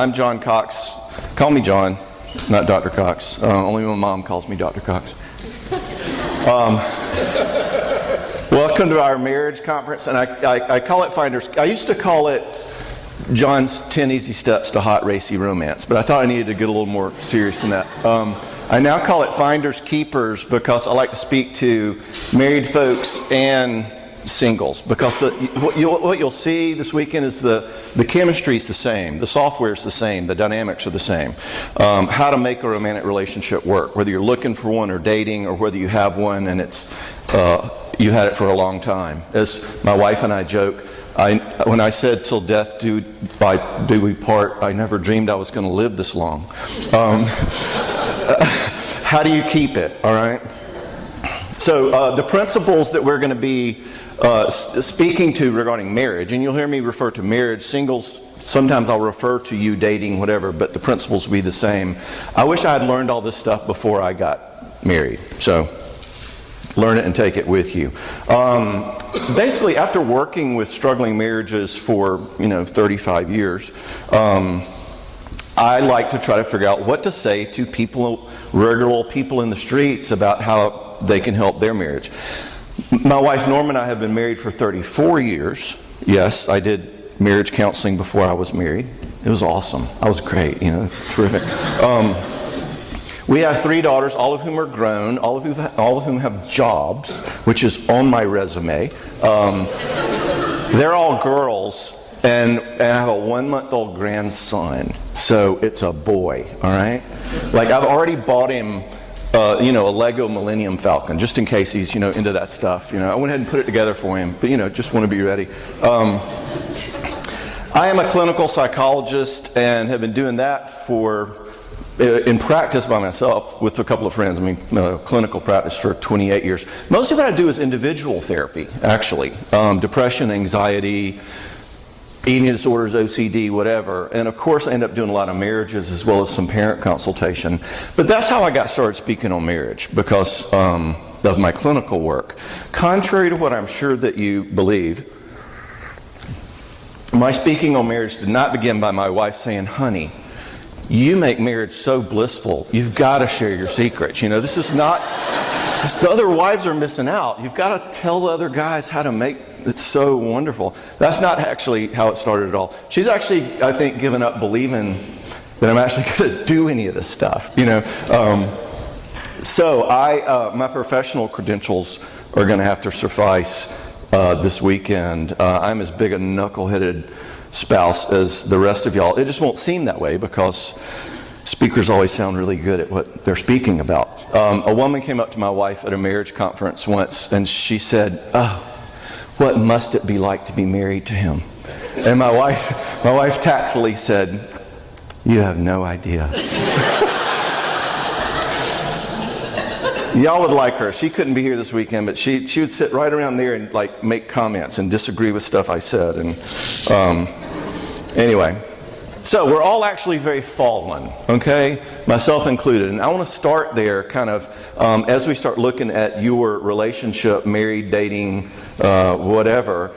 I'm John Cox. Call me John, not Dr. Cox. Only my mom calls me Dr. Cox. Welcome to our marriage conference, and I call it Finders. I used to call it John's 10 Easy Steps to Hot Racy Romance, but I thought I needed to get a little more serious than that. I now call it Finders Keepers because I like to speak to married folks and singles, because what you'll see this weekend is the chemistry is the same, the software is the same, the dynamics are the same. How to make a romantic relationship work, whether you're looking for one or dating, or whether you have one and it's you had it for a long time. As my wife and I joke, when I said till death do we part, I never dreamed I was going to live this long. How do you keep it? All right. So the principles that we're going to be speaking to regarding marriage, and you'll hear me refer to marriage, singles, sometimes I'll refer to you dating, whatever, but the principles will be the same. I wish I had learned all this stuff before I got married. So learn it and take it with you. Basically, after working with struggling marriages for 35 years, I like to try to figure out what to say to people, regular people in the streets, about how they can help their marriage. My wife Norma and I have been married for 34 years. Yes, I did marriage counseling before I was married. It was awesome. I was great, terrific. We have 3 daughters, all of whom are grown, all of whom have jobs, which is on my resume. They're all girls, and I have a 1-month-old grandson, so it's a boy, all right? Like, I've already bought him a Lego Millennium Falcon, just in case he's, into that stuff. I went ahead and put it together for him, but, just want to be ready. I am a clinical psychologist and have been doing that in practice by myself with a couple of friends. Clinical practice for 28 years. Mostly what I do is individual therapy, actually. Depression, anxiety, eating disorders, OCD, whatever. And of course, I end up doing a lot of marriages as well as some parent consultation. But that's how I got started speaking on marriage, because of my clinical work. Contrary to what I'm sure that you believe, my speaking on marriage did not begin by my wife saying, "Honey, you make marriage so blissful, you've got to share your secrets. This is not, the other wives are missing out. You've got to tell the other guys how to make it so wonderful." That's not actually how it started at all. She's actually, I think, given up believing that I'm actually going to do any of this stuff, So my professional credentials are going to have to suffice this weekend. I'm as big a knuckleheaded spouse as the rest of y'all. It just won't seem that way because speakers always sound really good at what they're speaking about. A woman came up to my wife at a marriage conference once, and she said, "Oh, what must it be like to be married to him?" And my wife tactfully said, "You have no idea." Y'all would like her. She couldn't be here this weekend, but she would sit right around there and make comments and disagree with stuff I said. And anyway, so we're all actually very fallen, okay? Myself included. And I want to start there kind of as we start looking at your relationship, married, dating, whatever.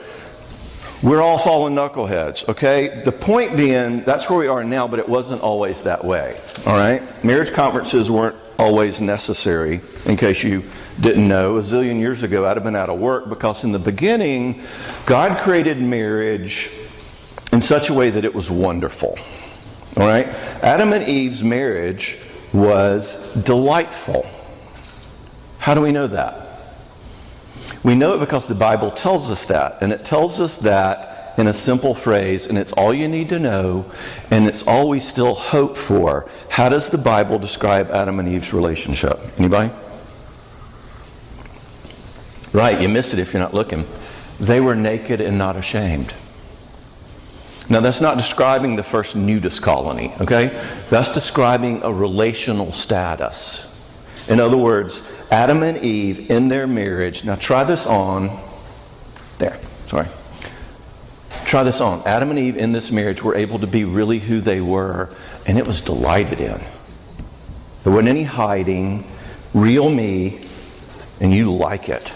We're all fallen knuckleheads, okay? The point being, that's where we are now, but it wasn't always that way, all right? Marriage conferences weren't always necessary, in case you didn't know. A zillion years ago, I'd have been out of work, because in the beginning, God created marriage in such a way that it was wonderful, all right? Adam and Eve's marriage was delightful. How do we know that? We know it because the Bible tells us that, and it tells us that in a simple phrase, and it's all you need to know, and it's all we still hope for. How does the Bible describe Adam and Eve's relationship? Anybody? Right, you missed it if you're not looking. They were naked and not ashamed. Now, that's not describing the first nudist colony, okay? That's describing a relational status. In other words, Adam and Eve in their marriage, now try this on, try this on. Adam and Eve in this marriage were able to be really who they were, and it was delighted in. There wasn't any hiding, real me, and you like it.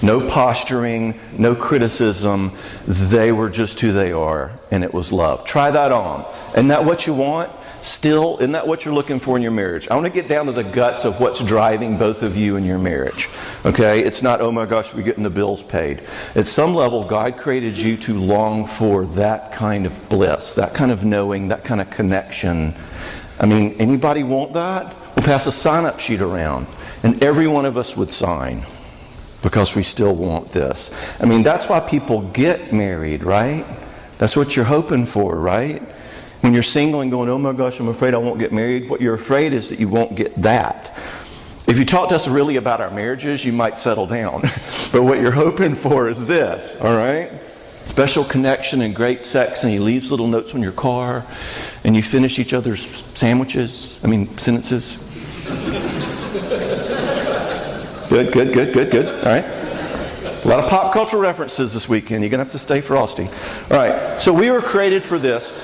No posturing, no criticism. They were just who they are, and it was love. Try that on. Isn't that what you want? Still, isn't that what you're looking for in your marriage? I want to get down to the guts of what's driving both of you in your marriage. Okay? It's not, oh my gosh, we're getting the bills paid. At some level, God created you to long for that kind of bliss, that kind of knowing, that kind of connection. I mean, anybody want that? We'll pass a sign-up sheet around, and every one of us would sign because we still want this. I mean, that's why people get married, right? That's what you're hoping for, right? When you're single and going, oh my gosh, I'm afraid I won't get married, what you're afraid is that you won't get that. If you talk to us really about our marriages, you might settle down. But what you're hoping for is this, all right? Special connection and great sex, and he leaves little notes on your car, and you finish each other's sentences. Good. All right. A lot of pop culture references this weekend. You're going to have to stay frosty. All right. So we were created for this.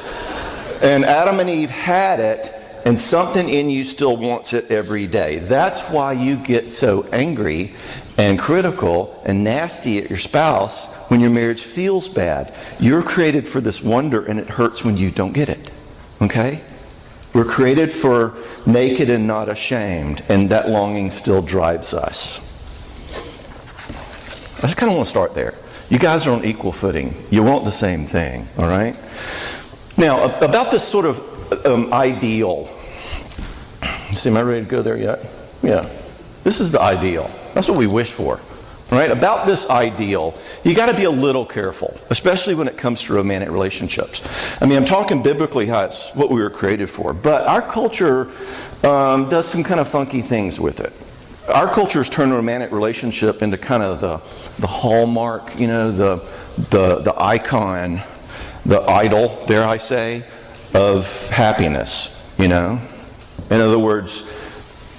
And Adam and Eve had it, and something in you still wants it every day. That's why you get so angry and critical and nasty at your spouse when your marriage feels bad. You're created for this wonder, and it hurts when you don't get it. Okay? We're created for naked and not ashamed, and that longing still drives us. I just kind of want to start there. You guys are on equal footing. You want the same thing, all right? Now, about this sort of ideal. See, am I ready to go there yet? Yeah. This is the ideal. That's what we wish for. Right? About this ideal, you got to be a little careful, especially when it comes to romantic relationships. I mean, I'm talking biblically how it's what we were created for, but our culture does some kind of funky things with it. Our culture has turned a romantic relationship into kind of the hallmark, you know, the icon, the idol, dare I say, of happiness, you know. In other words,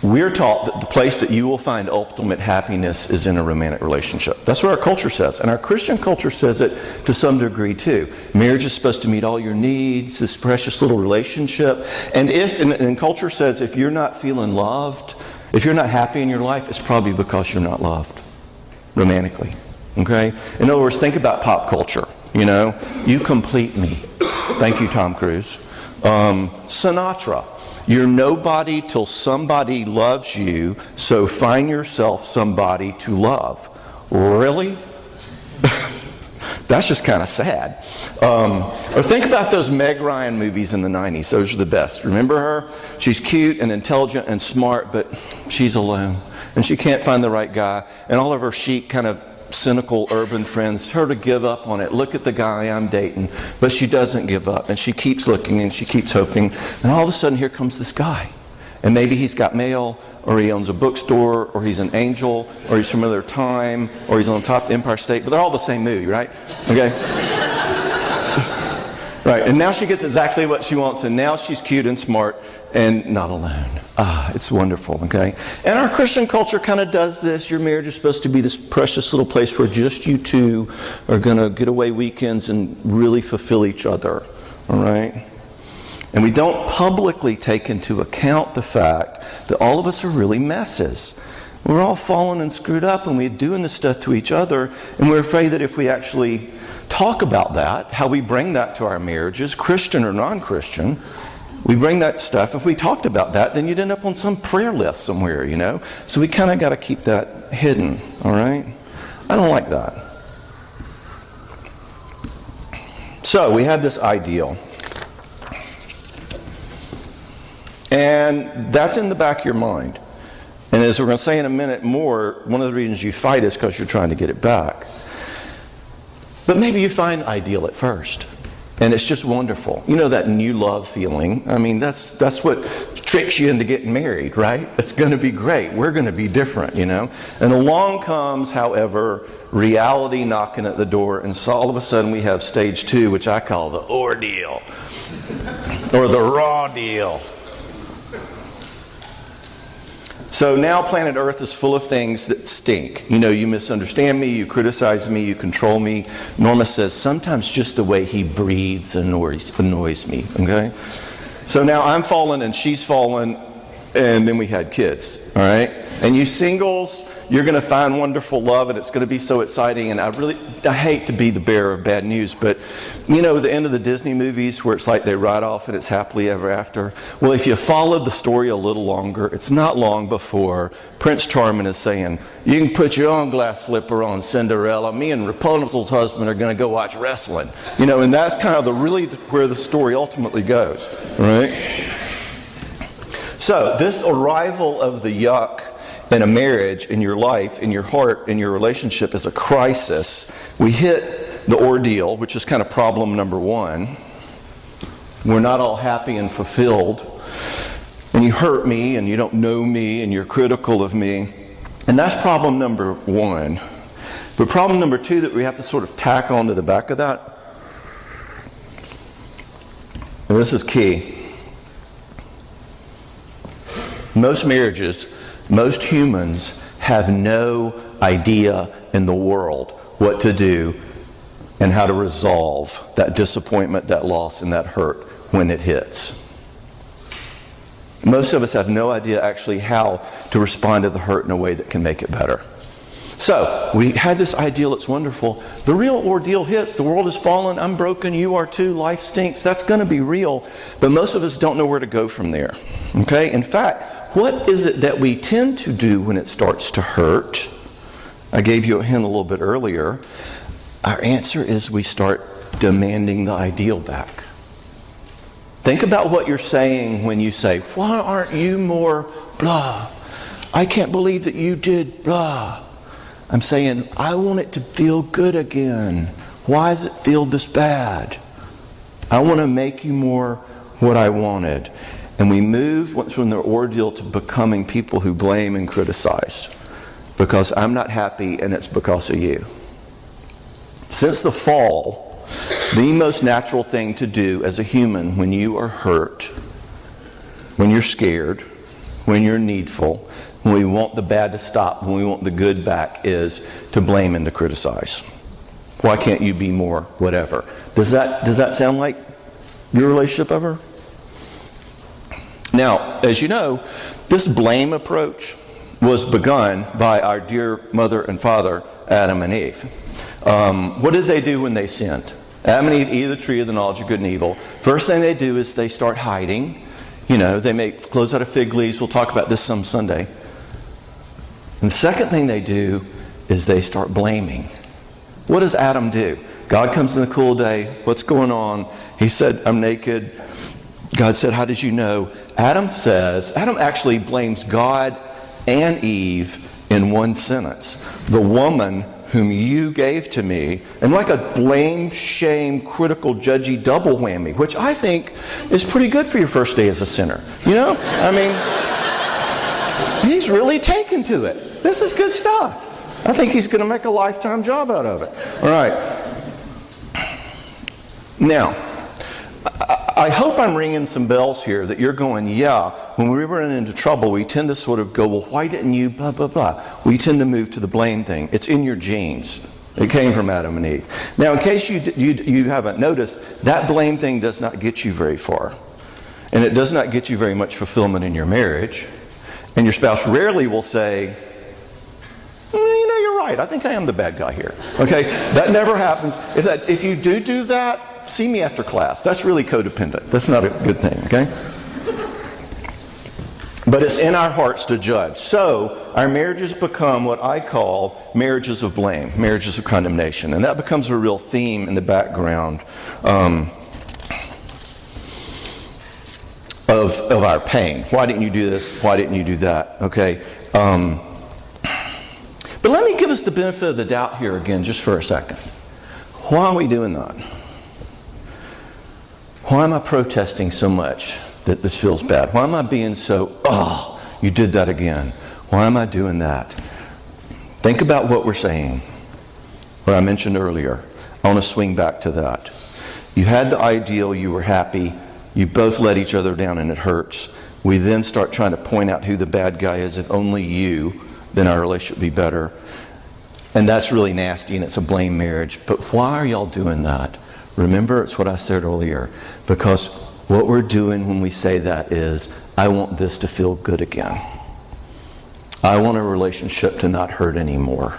we're taught that the place that you will find ultimate happiness is in a romantic relationship. That's what our culture says. And our Christian culture says it to some degree too. Marriage is supposed to meet all your needs, this precious little relationship. And and culture says if you're not feeling loved, if you're not happy in your life, it's probably because you're not loved romantically. Okay? In other words, think about pop culture. You know, you complete me. Thank you, Tom Cruise. Sinatra. You're nobody till somebody loves you, so find yourself somebody to love. Really? That's just kind of sad. Or think about those Meg Ryan movies in the 90s. Those are the best. Remember her? She's cute and intelligent and smart, but she's alone. And she can't find the right guy. And all of her chic kind of cynical urban friends tell her to give up on it. Look at the guy I'm dating. But she doesn't give up. And she keeps looking and she keeps hoping. And all of a sudden here comes this guy. And maybe he's got mail, or he owns a bookstore, or he's an angel, or he's from another time, or he's on top of the Empire State. But they're all the same movie, right? Okay? Right. And now she gets exactly what she wants. And now she's cute and smart and not alone. It's wonderful, okay? And our Christian culture kind of does this. Your marriage is supposed to be this precious little place where just you two are going to get away weekends and really fulfill each other, all right? And we don't publicly take into account the fact that all of us are really messes. We're all fallen and screwed up, and we're doing this stuff to each other, and we're afraid that if we actually talk about that, how we bring that to our marriages, Christian or non-Christian, we bring that stuff. If we talked about that, then you'd end up on some prayer list somewhere, you know. So we kind of got to keep that hidden, all right? I don't like that. So we had this ideal. And that's in the back of your mind. And as we're going to say in a minute more, one of the reasons you fight is because you're trying to get it back. But maybe you find ideal at first. And it's just wonderful. You know that new love feeling. I mean, that's what tricks you into getting married, right? It's going to be great. We're going to be different, you know. And along comes, however, reality knocking at the door. And so all of a sudden we have stage 2, which I call the ordeal. Or the raw deal. So now planet Earth is full of things that stink. You know, you misunderstand me, you criticize me, you control me. Norma says, sometimes just the way he breathes annoys me, okay? So now I'm fallen and she's fallen, and then we had kids, all right? And you singles, you're going to find wonderful love, and it's going to be so exciting. And I hate to be the bearer of bad news, but you know, the end of the Disney movies where it's like they ride off and it's happily ever after. Well, if you followed the story a little longer, it's not long before Prince Charming is saying, you can put your own glass slipper on, Cinderella. Me and Rapunzel's husband are going to go watch wrestling. You know, and that's kind of where the story ultimately goes, right? So this arrival of the yuck in a marriage, in your life, in your heart, in your relationship is a crisis. We hit the ordeal, which is kind of problem number one. We're not all happy and fulfilled. And you hurt me, and you don't know me, and you're critical of me. And that's problem number one. But problem number two that we have to sort of tack on to the back of that, and this is key. Most marriages, most humans have no idea in the world what to do and how to resolve that disappointment, that loss, and that hurt when it hits. Most of us have no idea actually how to respond to the hurt in a way that can make it better. So, we had this ideal, it's wonderful. The real ordeal hits. The world is fallen. I'm broken. You are too. Life stinks. That's going to be real. But most of us don't know where to go from there. Okay? In fact, what is it that we tend to do when it starts to hurt? I gave you a hint a little bit earlier. Our answer is we start demanding the ideal back. Think about what you're saying when you say, why aren't you more blah? I can't believe that you did blah. I'm saying, I want it to feel good again. Why does it feel this bad? I want to make you more what I wanted. And we move from the ordeal to becoming people who blame and criticize. Because I'm not happy and it's because of you. Since the fall, the most natural thing to do as a human when you are hurt, when you're scared, when you're needful, when we want the bad to stop, when we want the good back, is to blame and to criticize. Why can't you be more whatever? Does that sound like your relationship ever? Now, as you know, this blame approach was begun by our dear mother and father, Adam and Eve. What did they do when they sinned? Adam and Eve eat of the tree of the knowledge of good and evil. First thing they do is they start hiding. You know, they make clothes out of fig leaves. We'll talk about this some Sunday. And the second thing they do is they start blaming. What does Adam do? God comes in the cool day. What's going on? He said, I'm naked. God said, how did you know? Adam actually blames God and Eve in one sentence. The woman whom you gave to me, and like a blame, shame, critical, judgy double whammy, which I think is pretty good for your first day as a sinner. You know? I mean, he's really taken to it. This is good stuff. I think he's going to make a lifetime job out of it. All right. Now, I hope I'm ringing some bells here that you're going, yeah, when we run into trouble, we tend to sort of go, well, why didn't you blah, blah, blah. We tend to move to the blame thing. It's in your genes. It came from Adam and Eve. Now, in case you haven't noticed, that blame thing does not get you very far. And it does not get you very much fulfillment in your marriage. And your spouse rarely will say, you know, you're right. I think I am the bad guy here. Okay? That never happens. If you do that, see me after class. That's really codependent. That's not a good thing, okay? But it's in our hearts to judge. So, our marriages become what I call marriages of blame, marriages of condemnation. And that becomes a real theme in the background of our pain. Why didn't you do this? Why didn't you do that? Okay? But let me give us the benefit of the doubt here again, just for a second. Why are we doing that? Why am I protesting so much that this feels bad? Why am I being so, oh, you did that again? Why am I doing that? Think about what we're saying. What I mentioned earlier. I want to swing back to that. You had the ideal, you were happy, you both let each other down and it hurts. We then start trying to point out who the bad guy is. If only you, then our relationship would be better. And that's really nasty and it's a blame marriage. But why are y'all doing that? Remember, it's what I said earlier. Because what we're doing when we say that is, I want this to feel good again. I want a relationship to not hurt anymore.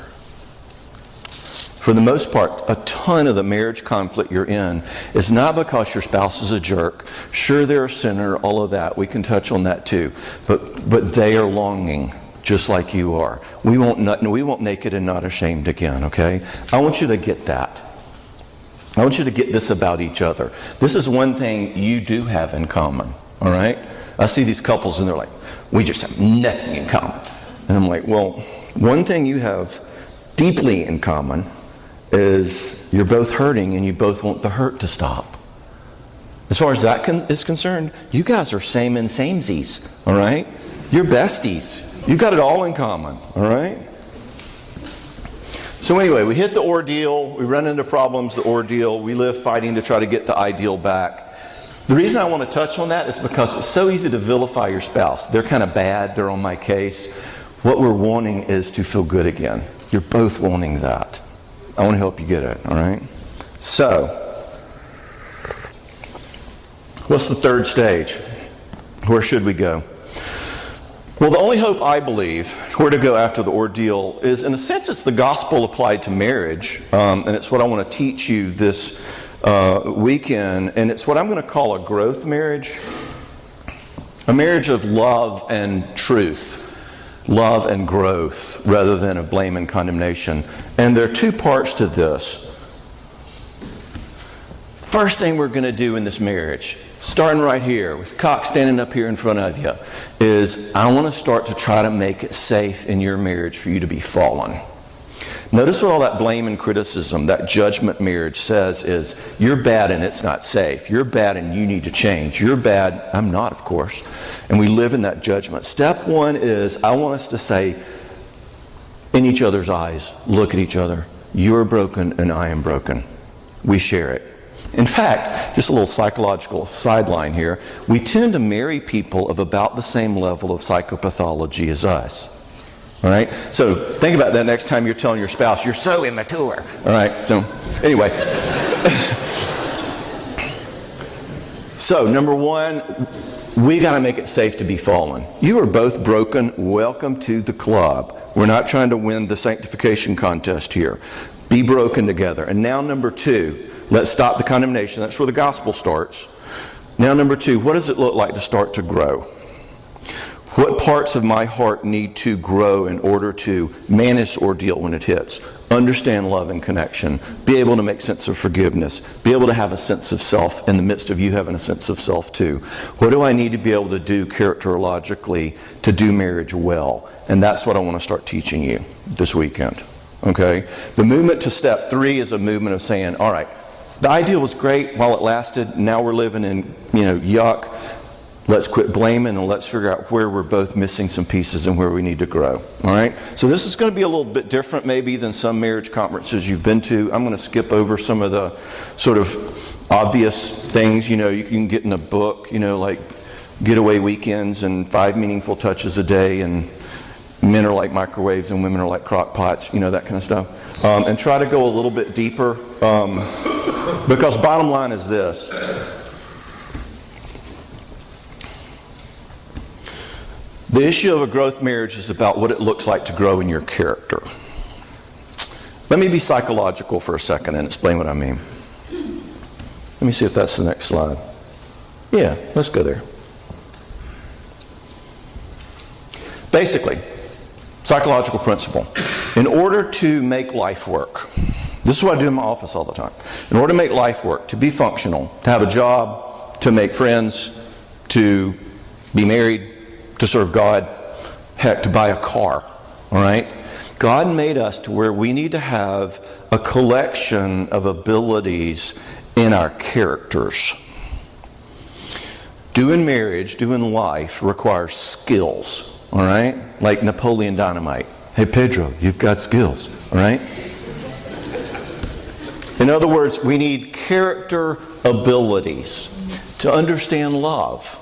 For the most part, a ton of the marriage conflict you're in is not because your spouse is a jerk. Sure, they're a sinner, all of that. We can touch on that too. But they are longing just like you are. We won't naked and not ashamed again, okay? I want you to get that. I want you to get this about each other. This is one thing you do have in common, all right? I see these couples and they're like, we just have nothing in common. And I'm like, well, one thing you have deeply in common is you're both hurting and you both want the hurt to stop. As far as that is concerned, you guys are same and samesies, all right? You're besties. You've got it all in common, all right? So anyway, we hit the ordeal, we run into problems, the ordeal, we live fighting to try to get the ideal back. The reason I want to touch on that is because it's so easy to vilify your spouse. They're kind of bad, they're on my case. What we're wanting is to feel good again. You're both wanting that. I want to help you get it, all right? So, what's the third stage? Where should we go? Well, the only hope I believe where to go after the ordeal is, in a sense, it's the gospel applied to marriage, and it's what I want to teach you this weekend, and it's what I'm going to call a growth marriage, a marriage of love and truth. Love and growth rather than of blame and condemnation. And there are two parts to this. First thing we're going to do in this marriage, starting right here with Cox standing up here in front of you, is I want to start to try to make it safe in your marriage for you to be fallen. Notice what all that blame and criticism, that judgment marriage says is, you're bad and it's not safe. You're bad and you need to change. You're bad. I'm not, of course. And we live in that judgment. Step one is, I want us to say, in each other's eyes, look at each other. You're broken and I am broken. We share it. In fact, just a little psychological sideline here, we tend to marry people of about the same level of psychopathology as us. All right? So think about that next time you're telling your spouse, you're so immature. All right? So anyway. So number one, we got to make it safe to be fallen. You are both broken. Welcome to the club. We're not trying to win the sanctification contest here. Be broken together. And now number two, let's stop the condemnation. That's where the gospel starts. Now number two, what does it look like to start to grow? What parts of my heart need to grow in order to manage ordeal when it hits? Understand love and connection. Be able to make sense of forgiveness. Be able to have a sense of self in the midst of you having a sense of self too. What do I need to be able to do characterologically to do marriage well? And that's what I want to start teaching you this weekend. Okay? The movement to step 3 is a movement of saying, all right, the ideal was great while it lasted. Now we're living in, yuck. Let's quit blaming and let's figure out where we're both missing some pieces and where we need to grow. All right? So this is going to be a little bit different maybe than some marriage conferences you've been to. I'm going to skip over some of the sort of obvious things, you can get in a book, like Getaway Weekends and 5 Meaningful Touches a Day and men are like microwaves and women are like crock pots, that kind of stuff. And try to go a little bit deeper because bottom line is this. The issue of a growth marriage is about what it looks like to grow in your character. Let me be psychological for a second and explain what I mean. Let me see if that's the next slide. Yeah, let's go there. Basically, psychological principle. In order to make life work, this is what I do in my office all the time. In order to make life work, to be functional, to have a job, to make friends, to be married, to serve God, heck, to buy a car, all right? God made us to where we need to have a collection of abilities in our characters. Doing marriage, doing life requires skills, all right? Like Napoleon Dynamite. Hey, Pedro, you've got skills, all right? In other words, we need character abilities to understand love,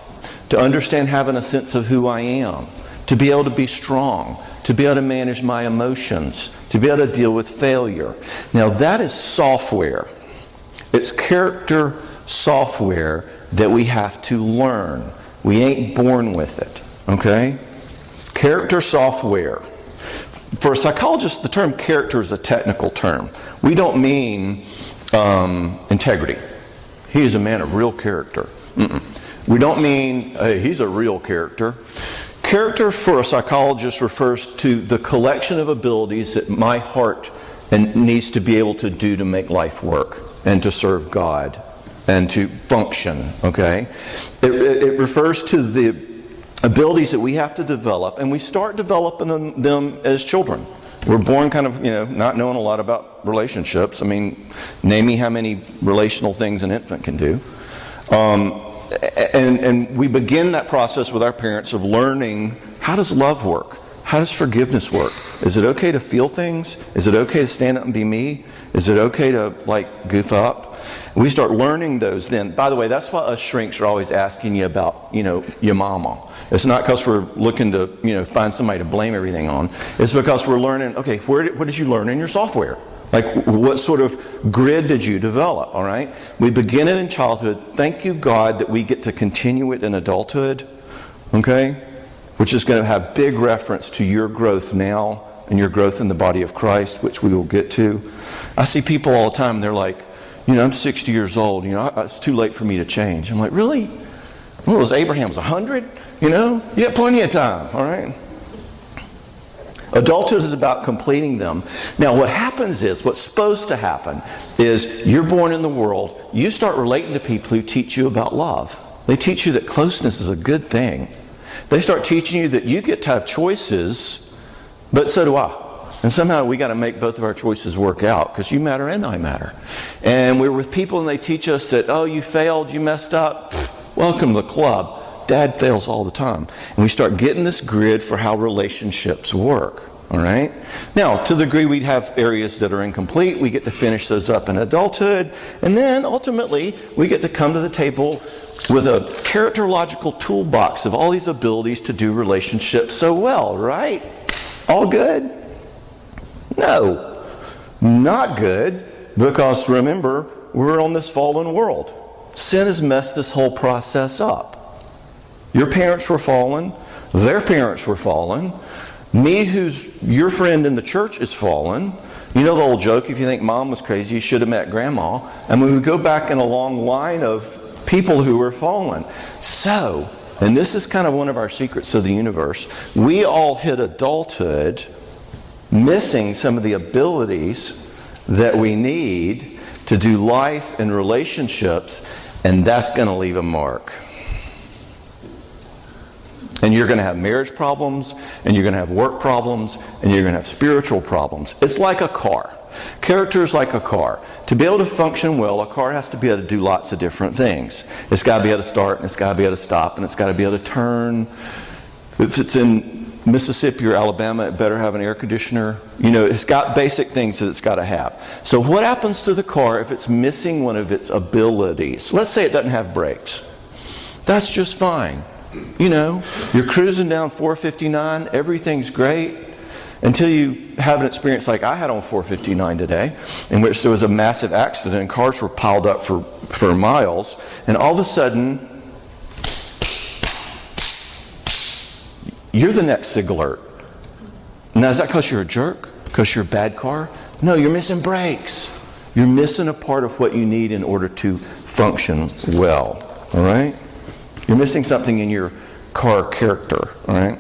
to understand having a sense of who I am, to be able to be strong, to be able to manage my emotions, to be able to deal with failure. Now that is software. It's character software that we have to learn. We ain't born with it, okay? Character software. For a psychologist, the term character is a technical term. We don't mean integrity. He is a man of real character. We don't mean, hey, he's a real character. Character for a psychologist refers to the collection of abilities that my heart needs to be able to do to make life work and to serve God and to function, okay? It refers to the abilities that we have to develop, and we start developing them as children. We're born kind of, not knowing a lot about relationships. I mean, name me how many relational things an infant can do. And we begin that process with our parents of learning, how does love work? How does forgiveness work? Is it okay to feel things? Is it okay to stand up and be me? Is it okay to goof up? We start learning those then. By the way, that's why us shrinks are always asking you about, your mama. It's not because we're looking to, find somebody to blame everything on. It's because we're learning, okay, what did you learn in your software? What sort of grid did you develop, all right? We begin it in childhood. Thank you, God, that we get to continue it in adulthood, okay? Which is going to have big reference to your growth now and your growth in the body of Christ, which we will get to. I see people all the time, and they're like, I'm 60 years old. It's too late for me to change. I'm like, really? Well, was Abraham's 100? You got plenty of time, all right? Adulthood is about completing them. Now, what's supposed to happen is you're born in the world. You start relating to people who teach you about love. They teach you that closeness is a good thing. They start teaching you that you get to have choices, but so do I. And somehow we got to make both of our choices work out, because you matter and I matter. And we're with people and they teach us that, oh, you failed, you messed up. Welcome to the club. Dad fails all the time. And we start getting this grid for how relationships work. All right? Now, to the degree we have areas that are incomplete, we get to finish those up in adulthood. And then, ultimately, we get to come to the table with a characterological toolbox of all these abilities to do relationships so well, right? All good? No. Not good, because remember, we're on this fallen world. Sin has messed this whole process up. Your parents were fallen. Their parents were fallen. Me, who's your friend in the church, is fallen. You know the old joke, if you think mom was crazy, you should have met grandma. And we would go back in a long line of people who were fallen. So, and this is kind of one of our secrets of the universe, we all hit adulthood missing some of the abilities that we need to do life and relationships, and that's going to leave a mark. And you're going to have marriage problems, and you're going to have work problems, and you're going to have spiritual problems. It's like a car. Character is like a car. To be able to function well, a car has to be able to do lots of different things. It's got to be able to start, and it's got to be able to stop, and it's got to be able to turn. If it's in Mississippi or Alabama, it better have an air conditioner. It's got basic things that it's got to have. So what happens to the car if it's missing one of its abilities? Let's say it doesn't have brakes. That's just fine. You're cruising down 459, everything's great, until you have an experience like I had on 459 today, in which there was a massive accident and cars were piled up for miles, and all of a sudden, you're the next SIG alert. Now, is that because you're a jerk? Because you're a bad car? No, you're missing brakes. You're missing a part of what you need in order to function well, all right? You're missing something in your car character, all right?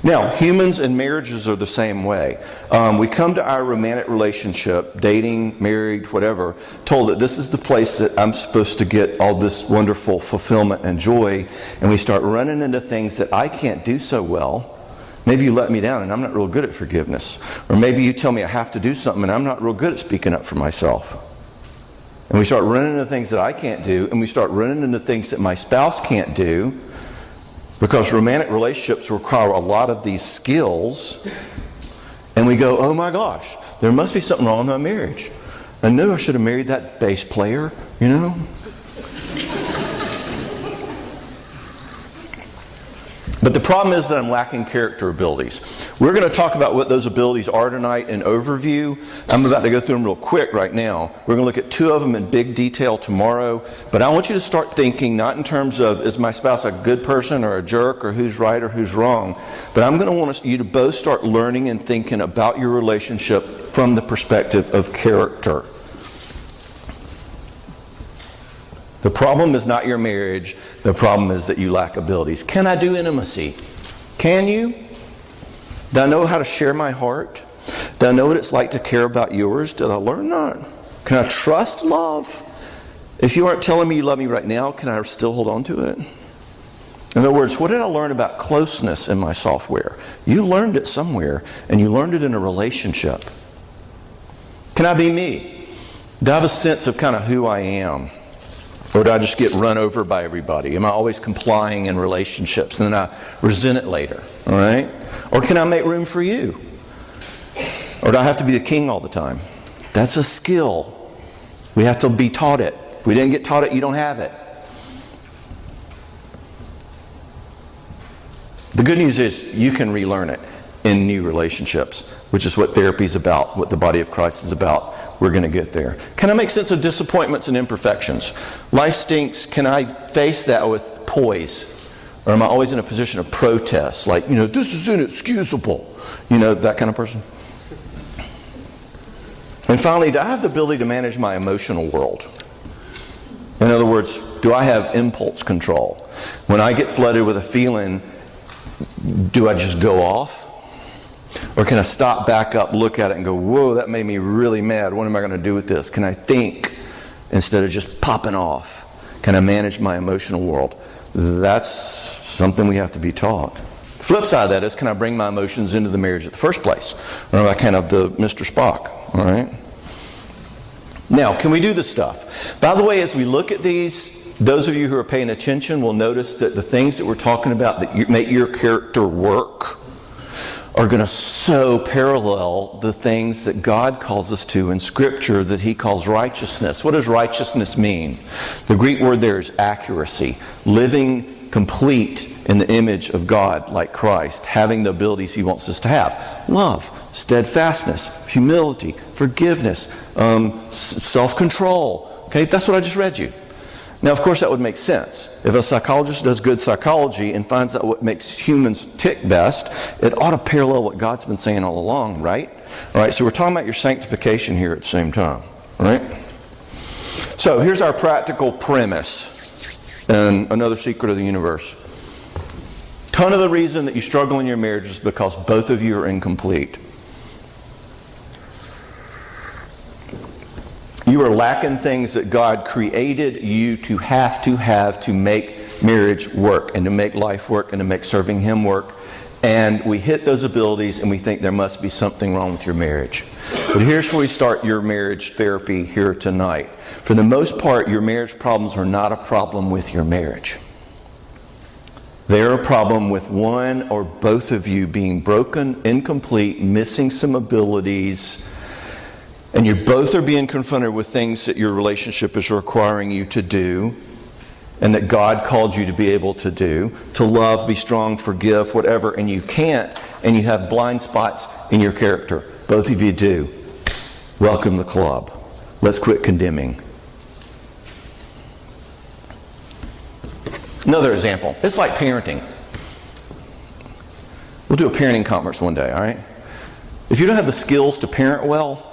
Now, humans and marriages are the same way. We come to our romantic relationship, dating, married, whatever, told that this is the place that I'm supposed to get all this wonderful fulfillment and joy, and we start running into things that I can't do so well. Maybe you let me down and I'm not real good at forgiveness. Or maybe you tell me I have to do something and I'm not real good at speaking up for myself. And we start running into things that I can't do, and we start running into things that my spouse can't do, because romantic relationships require a lot of these skills. And we go, oh my gosh, there must be something wrong with my marriage. I knew I should have married that bass player, But the problem is that I'm lacking character abilities. We're going to talk about what those abilities are tonight in overview. I'm about to go through them real quick right now. We're going to look at 2 of them in big detail tomorrow. But I want you to start thinking not in terms of, is my spouse a good person or a jerk or who's right or who's wrong? But I'm going to want you to both start learning and thinking about your relationship from the perspective of character. The problem is not your marriage. The problem is that you lack abilities. Can I do intimacy? Can you? Do I know how to share my heart? Do I know what it's like to care about yours? Did I learn that? Can I trust love? If you aren't telling me you love me right now, can I still hold on to it? In other words, what did I learn about closeness in my software? You learned it somewhere, and you learned it in a relationship. Can I be me? Do I have a sense of kind of who I am? Or do I just get run over by everybody? Am I always complying in relationships and then I resent it later? All right? Or can I make room for you? Or do I have to be the king all the time? That's a skill. We have to be taught it. If we didn't get taught it, you don't have it. The good news is you can relearn it in new relationships, which is what therapy is about, what the body of Christ is about. We're going to get there. Can I make sense of disappointments and imperfections? Life stinks. Can I face that with poise? Or am I always in a position of protest? Like, this is inexcusable. That kind of person. And finally, do I have the ability to manage my emotional world? In other words, do I have impulse control? When I get flooded with a feeling, do I just go off? Or can I stop, back up, look at it and go, whoa, that made me really mad. What am I going to do with this? Can I think instead of just popping off? Can I manage my emotional world? That's something we have to be taught. The flip side of that is, can I bring my emotions into the marriage at the first place? Or am I kind of the Mr. Spock? All right? Now, can we do this stuff? By the way, as we look at these, those of you who are paying attention will notice that the things that we're talking about that make your character work are going to so parallel the things that God calls us to in Scripture that He calls righteousness. What does righteousness mean? The Greek word there is accuracy. Living complete in the image of God like Christ. Having the abilities He wants us to have. Love, steadfastness, humility, forgiveness, self-control. Okay, that's what I just read you. Now, of course, that would make sense. If a psychologist does good psychology and finds out what makes humans tick best, it ought to parallel what God's been saying all along, right? All right, so we're talking about your sanctification here at the same time, all right? So here's our practical premise and another secret of the universe. Ton of the reason that you struggle in your marriage is because both of you are incomplete. You are lacking things that God created you to have to make marriage work and to make life work and to make serving Him work. And we hit those abilities and we think there must be something wrong with your marriage. But here's where we start your marriage therapy here tonight. For the most part, your marriage problems are not a problem with your marriage. They're a problem with one or both of you being broken, incomplete, missing some abilities. And you both are being confronted with things that your relationship is requiring you to do and that God called you to be able to do. To love, be strong, forgive, whatever. And you can't. And you have blind spots in your character. Both of you do. Welcome to the club. Let's quit condemning. Another example. It's like parenting. We'll do a parenting conference one day, all right? If you don't have the skills to parent well,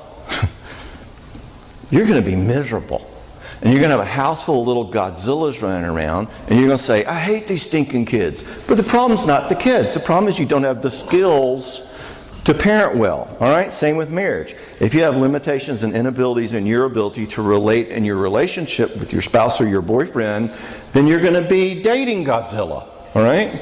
you're going to be miserable. And you're going to have a house full of little Godzillas running around, and you're going to say, I hate these stinking kids. But the problem's not the kids. The problem is you don't have the skills to parent well. All right? Same with marriage. If you have limitations and inabilities in your ability to relate in your relationship with your spouse or your boyfriend, then you're going to be dating Godzilla. All right?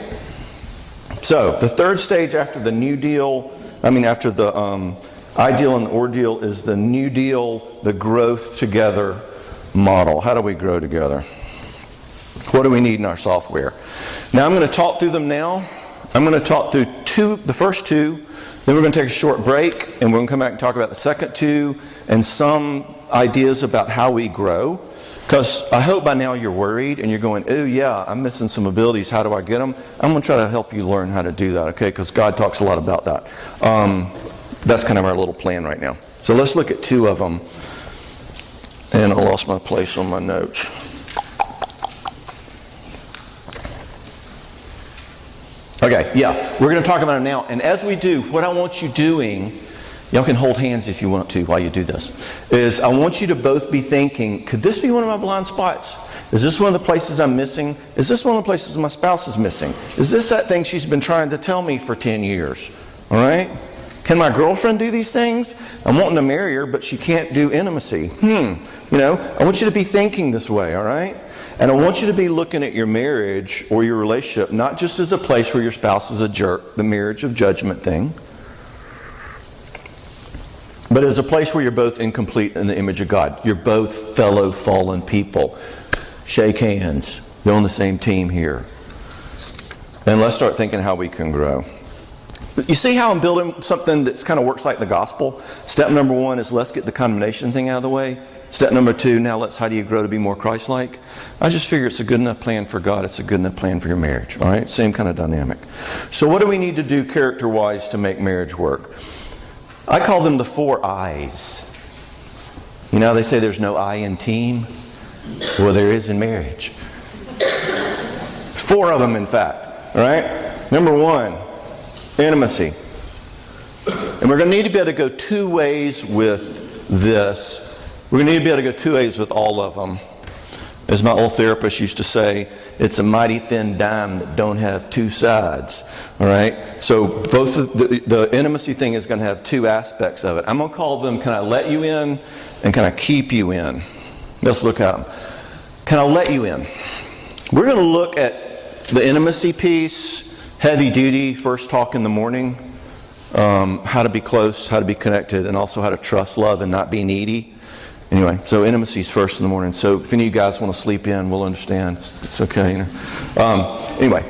So, the third stage after the New Deal, after the Ideal and Ordeal is the New Deal, the growth together model. How do we grow together? What do we need in our software? Now I'm going to talk through them now. I'm going to talk through the first two, then we're going to take a short break, and we're going to come back and talk about the second two and some ideas about how we grow. Because I hope by now you're worried and you're going, oh yeah, I'm missing some abilities. How do I get them? I'm going to try to help you learn how to do that, okay? Because God talks a lot about that. That's kind of our little plan right now. So let's look at 2 of them. And I lost my place on my notes. Okay, yeah, we're going to talk about it now. And as we do, what I want you doing, y'all can hold hands if you want to while you do this, is I want you to both be thinking, could this be one of my blind spots? Is this one of the places I'm missing? Is this one of the places my spouse is missing? Is this that thing she's been trying to tell me for 10 years? All right? Can my girlfriend do these things? I'm wanting to marry her, but she can't do intimacy. You know, I want you to be thinking this way, all right? And I want you to be looking at your marriage or your relationship not just as a place where your spouse is a jerk, the marriage of judgment thing, but as a place where you're both incomplete in the image of God. You're both fellow fallen people. Shake hands. You're on the same team here. And let's start thinking how we can grow. You see how I'm building something that kind of works like the gospel? Step number 1 is let's get the condemnation thing out of the way. Step number 2, now how do you grow to be more Christ-like? I just figure it's a good enough plan for God. It's a good enough plan for your marriage. All right? Same kind of dynamic. So what do we need to do character-wise to make marriage work? I call them the 4 I's. You know, they say there's no I in team. Well, there is in marriage. 4 of them, in fact. All right? Number 1, intimacy. And we're going to need to be able to go 2 ways with this. We're going to need to be able to go 2 ways with all of them. As my old therapist used to say, it's a mighty thin dime that don't have 2 sides. All right? So both the intimacy thing is going to have 2 aspects of it. I'm going to call them, can I let you in and can I keep you in? Let's look at them. Can I let you in? We're going to look at the intimacy piece, heavy duty, first talk in the morning, how to be close, how to be connected, and also how to trust, love, and not be needy. Anyway, so intimacy is first in the morning. So if any of you guys want to sleep in, we'll understand. It's okay. You know. Anyway,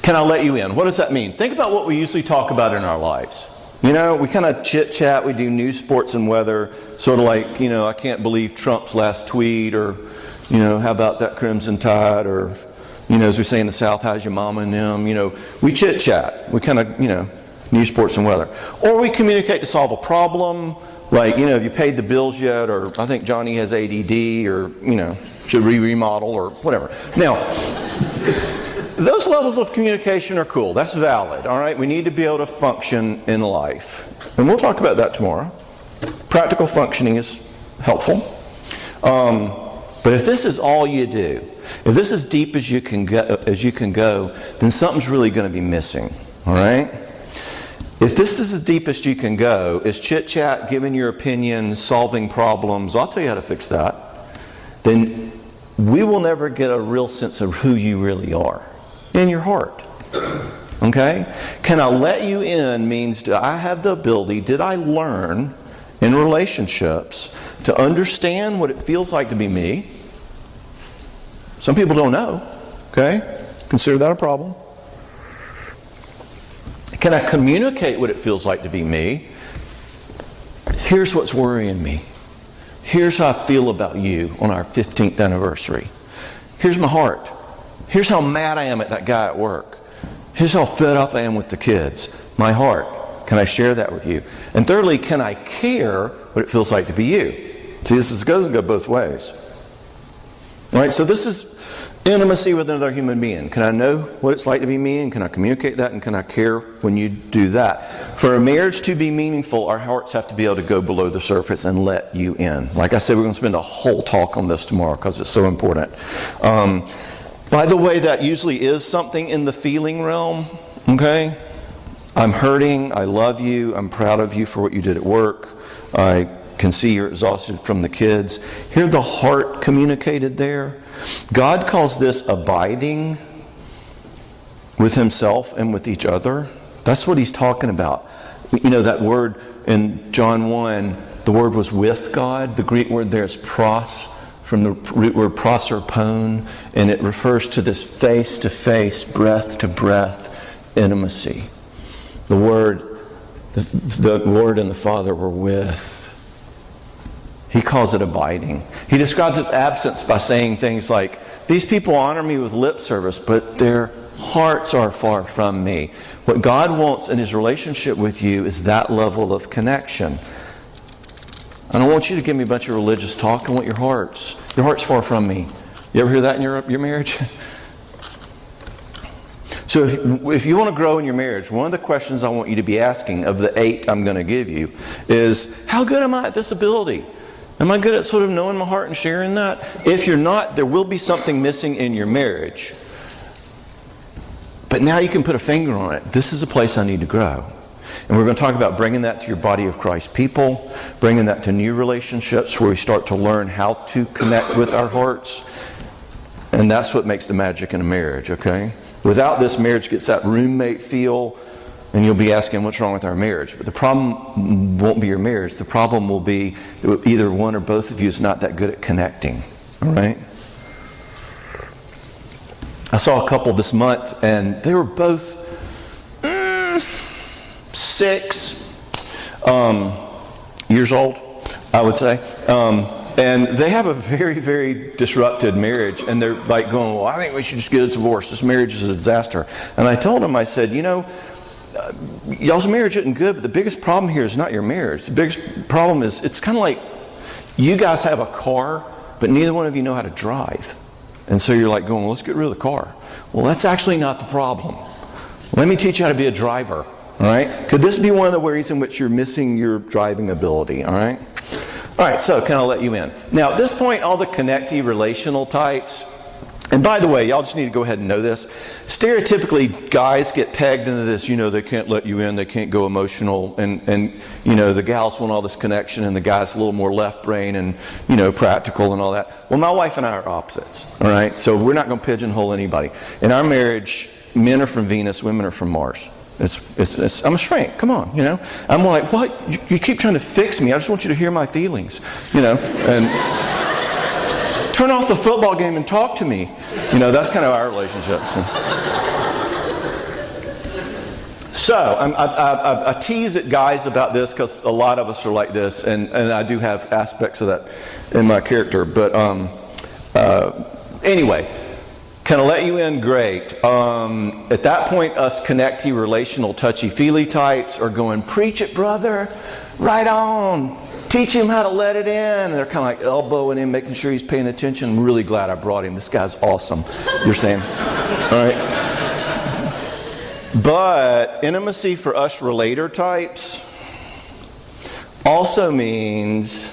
can I let you in? What does that mean? Think about what we usually talk about in our lives. You know, we kind of chit-chat. We do news, sports, and weather. Sort of like, you know, I can't believe Trump's last tweet, or, you know, how about that Crimson Tide, or, you know, as we say in the South, how's your mama and them? You know, we chit-chat. We kind of, you know, news, sports, and weather. Or we communicate to solve a problem. Like, you know, have you paid the bills yet? Or I think Johnny has ADD, or, you know, should we remodel, or whatever. Now, those levels of communication are cool. That's valid, all right? We need to be able to function in life. And we'll talk about that tomorrow. Practical functioning is helpful. But if this is all you do, if this is deep as you can go, then something's really going to be missing, all right? If this is the deepest you can go, is chit-chat, giving your opinion, solving problems, I'll tell you how to fix that, then we will never get a real sense of who you really are in your heart. Okay? Can I let you in means, do I have the ability, did I learn in relationships to understand what it feels like to be me? Some people don't know. Okay? Consider that a problem. Can I communicate what it feels like to be me? Here's what's worrying me. Here's how I feel about you on our 15th anniversary. Here's my heart. Here's how mad I am at that guy at work. Here's how fed up I am with the kids. My heart. Can I share that with you? And thirdly, can I care what it feels like to be you? See, this goes both ways. All right, so this is intimacy with another human being. Can I know what it's like to be me, and can I communicate that, and can I care when you do that? For a marriage to be meaningful, our hearts have to be able to go below the surface and let you in. Like I said, we're going to spend a whole talk on this tomorrow because it's so important. By the way, that usually is something in the feeling realm. Okay? I'm hurting. I love you. I'm proud of you for what you did at work. I can see you're exhausted from the kids. Hear the heart communicated there. God calls this abiding with Himself and with each other. That's what He's talking about. You know, that word in John 1, the word was with God. The Greek word there is pros, from the root word proserpone, and it refers to this face-to-face, breath-to-breath intimacy. The Word and the Father were with. He calls it abiding. He describes its absence by saying things like, these people honor me with lip service, but their hearts are far from me. What God wants in His relationship with you is that level of connection. I don't want you to give me a bunch of religious talk. I want your hearts. Your heart's far from me. You ever hear that in your marriage? So if you want to grow in your marriage, one of the questions I want you to be asking of the 8 I'm going to give you is, how good am I at this ability? Am I good at sort of knowing my heart and sharing that? If you're not, there will be something missing in your marriage. But now you can put a finger on it. This is a place I need to grow. And we're going to talk about bringing that to your body of Christ people, bringing that to new relationships where we start to learn how to connect with our hearts. And that's what makes the magic in a marriage, okay? Without this, marriage gets that roommate feel, and you'll be asking, what's wrong with our marriage? But the problem won't be your marriage. The problem will be either one or both of you is not that good at connecting, all right? I saw a couple this month, and they were both 6 years old, I would say. And they have a very, very disrupted marriage. And they're like going, well, I think we should just get a divorce. This marriage is a disaster. And I told them, I said, y'all's marriage isn't good, but the biggest problem here is not your marriage. The biggest problem is, it's kind of like you guys have a car, but neither one of you know how to drive. And so you're like going, well, let's get rid of the car. Well, that's actually not the problem. Let me teach you how to be a driver. All right? Could this be one of the ways in which you're missing your driving ability? All right? All right, so can I let you in? Now, at this point, all the connectee relational types, and by the way, y'all just need to go ahead and know this. Stereotypically, guys get pegged into this, they can't let you in, they can't go emotional, and the gals want all this connection, and the guy's a little more left brain and, practical and all that. Well, my wife and I are opposites, all right? So we're not going to pigeonhole anybody. In our marriage, men are from Venus, women are from Mars. I'm a shrink. Come on, I'm like, what? You keep trying to fix me. I just want you to hear my feelings, and turn off the football game and talk to me. That's kind of our relationship. So I tease at guys about this because a lot of us are like this, and I do have aspects of that in my character. But anyway. Can I let you in? Great. At that point, us connectee, relational, touchy-feely types are going, preach it, brother. Right on. Teach him how to let it in. And they're kind of like elbowing him, making sure he's paying attention. I'm really glad I brought him. This guy's awesome. You're saying? All right. But intimacy for us relator types also means,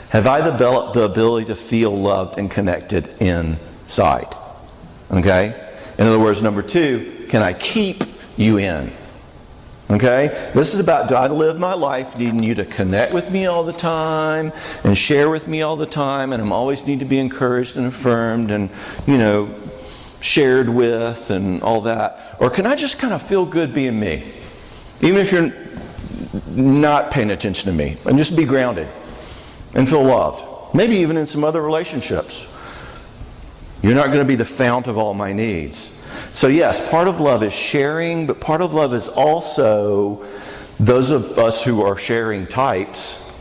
have I developed the ability to feel loved and connected inside? Okay? In other words, number 2, can I keep you in? Okay? This is about, do I live my life needing you to connect with me all the time and share with me all the time, and I'm always need to be encouraged and affirmed and, shared with and all that? Or can I just kind of feel good being me? Even if you're not paying attention to me, and just be grounded and feel loved. Maybe even in some other relationships. You're not going to be the fount of all my needs. So yes, part of love is sharing, but part of love is also those of us who are sharing types,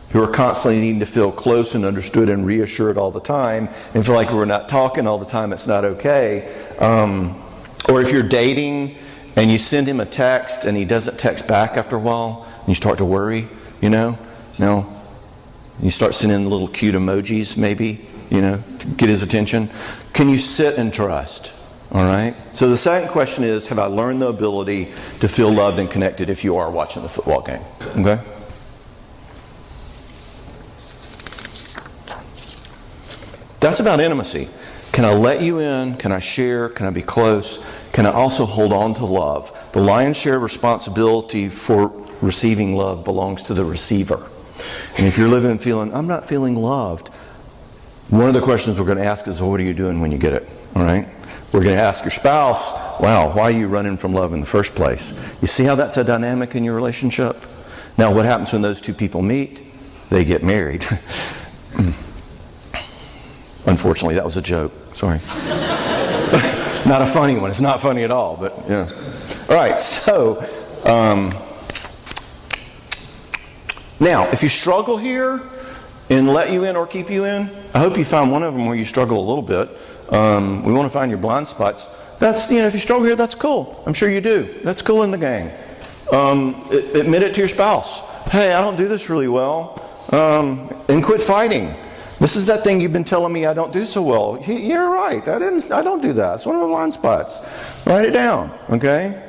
who are constantly needing to feel close and understood and reassured all the time, and feel like we're not talking all the time, it's not okay. Or if you're dating and you send him a text and he doesn't text back after a while, and you start to worry, No. You start sending little cute emojis maybe, to get his attention. Can you sit and trust? All right? So the second question is, have I learned the ability to feel loved and connected if you are watching the football game? Okay? That's about intimacy. Can I let you in? Can I share? Can I be close? Can I also hold on to love? The lion's share of responsibility for receiving love belongs to the receiver. And if you're living and feeling, I'm not feeling loved, one of the questions we're going to ask is, well, what are you doing when you get it? All right? We're going to ask your spouse, wow, why are you running from love in the first place? You see how that's a dynamic in your relationship? Now, what happens when those two people meet? They get married. Unfortunately, that was a joke. Sorry. Not a funny one. It's not funny at all, but yeah. All right, so now, if you struggle here, and let you in or keep you in. I hope you find one of them where you struggle a little bit. We want to find your blind spots. That's, if you struggle here, that's cool. I'm sure you do. That's cool in the gang. Admit it to your spouse. Hey, I don't do this really well. And quit fighting. This is that thing you've been telling me I don't do so well. You're right. I don't do that. It's one of the blind spots. Write it down. Okay?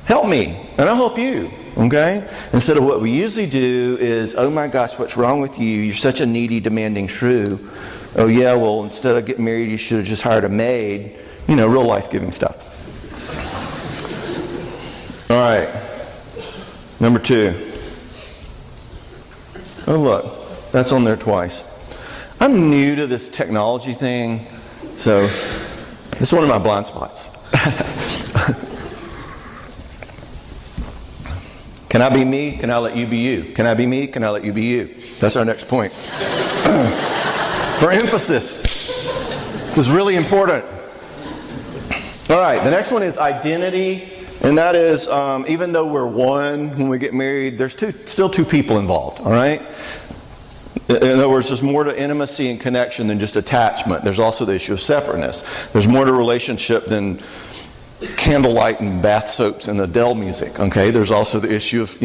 Help me, and I'll help you. Okay? Instead of what we usually do is, oh my gosh, what's wrong with you? You're such a needy, demanding shrew. Oh yeah, well, instead of getting married, you should have just hired a maid. Real life-giving stuff. All right. Number 2. Oh look, that's on there twice. I'm new to this technology thing, so this is one of my blind spots. Can I be me? Can I let you be you? Can I be me? Can I let you be you? That's our next point. For emphasis. This is really important. All right, the next one is identity. And that is, even though we're one when we get married, there's still two people involved, all right? In other words, there's more to intimacy and connection than just attachment. There's also the issue of separateness. There's more to relationship than candlelight and bath soaps and Adele music, okay? There's also the issue of,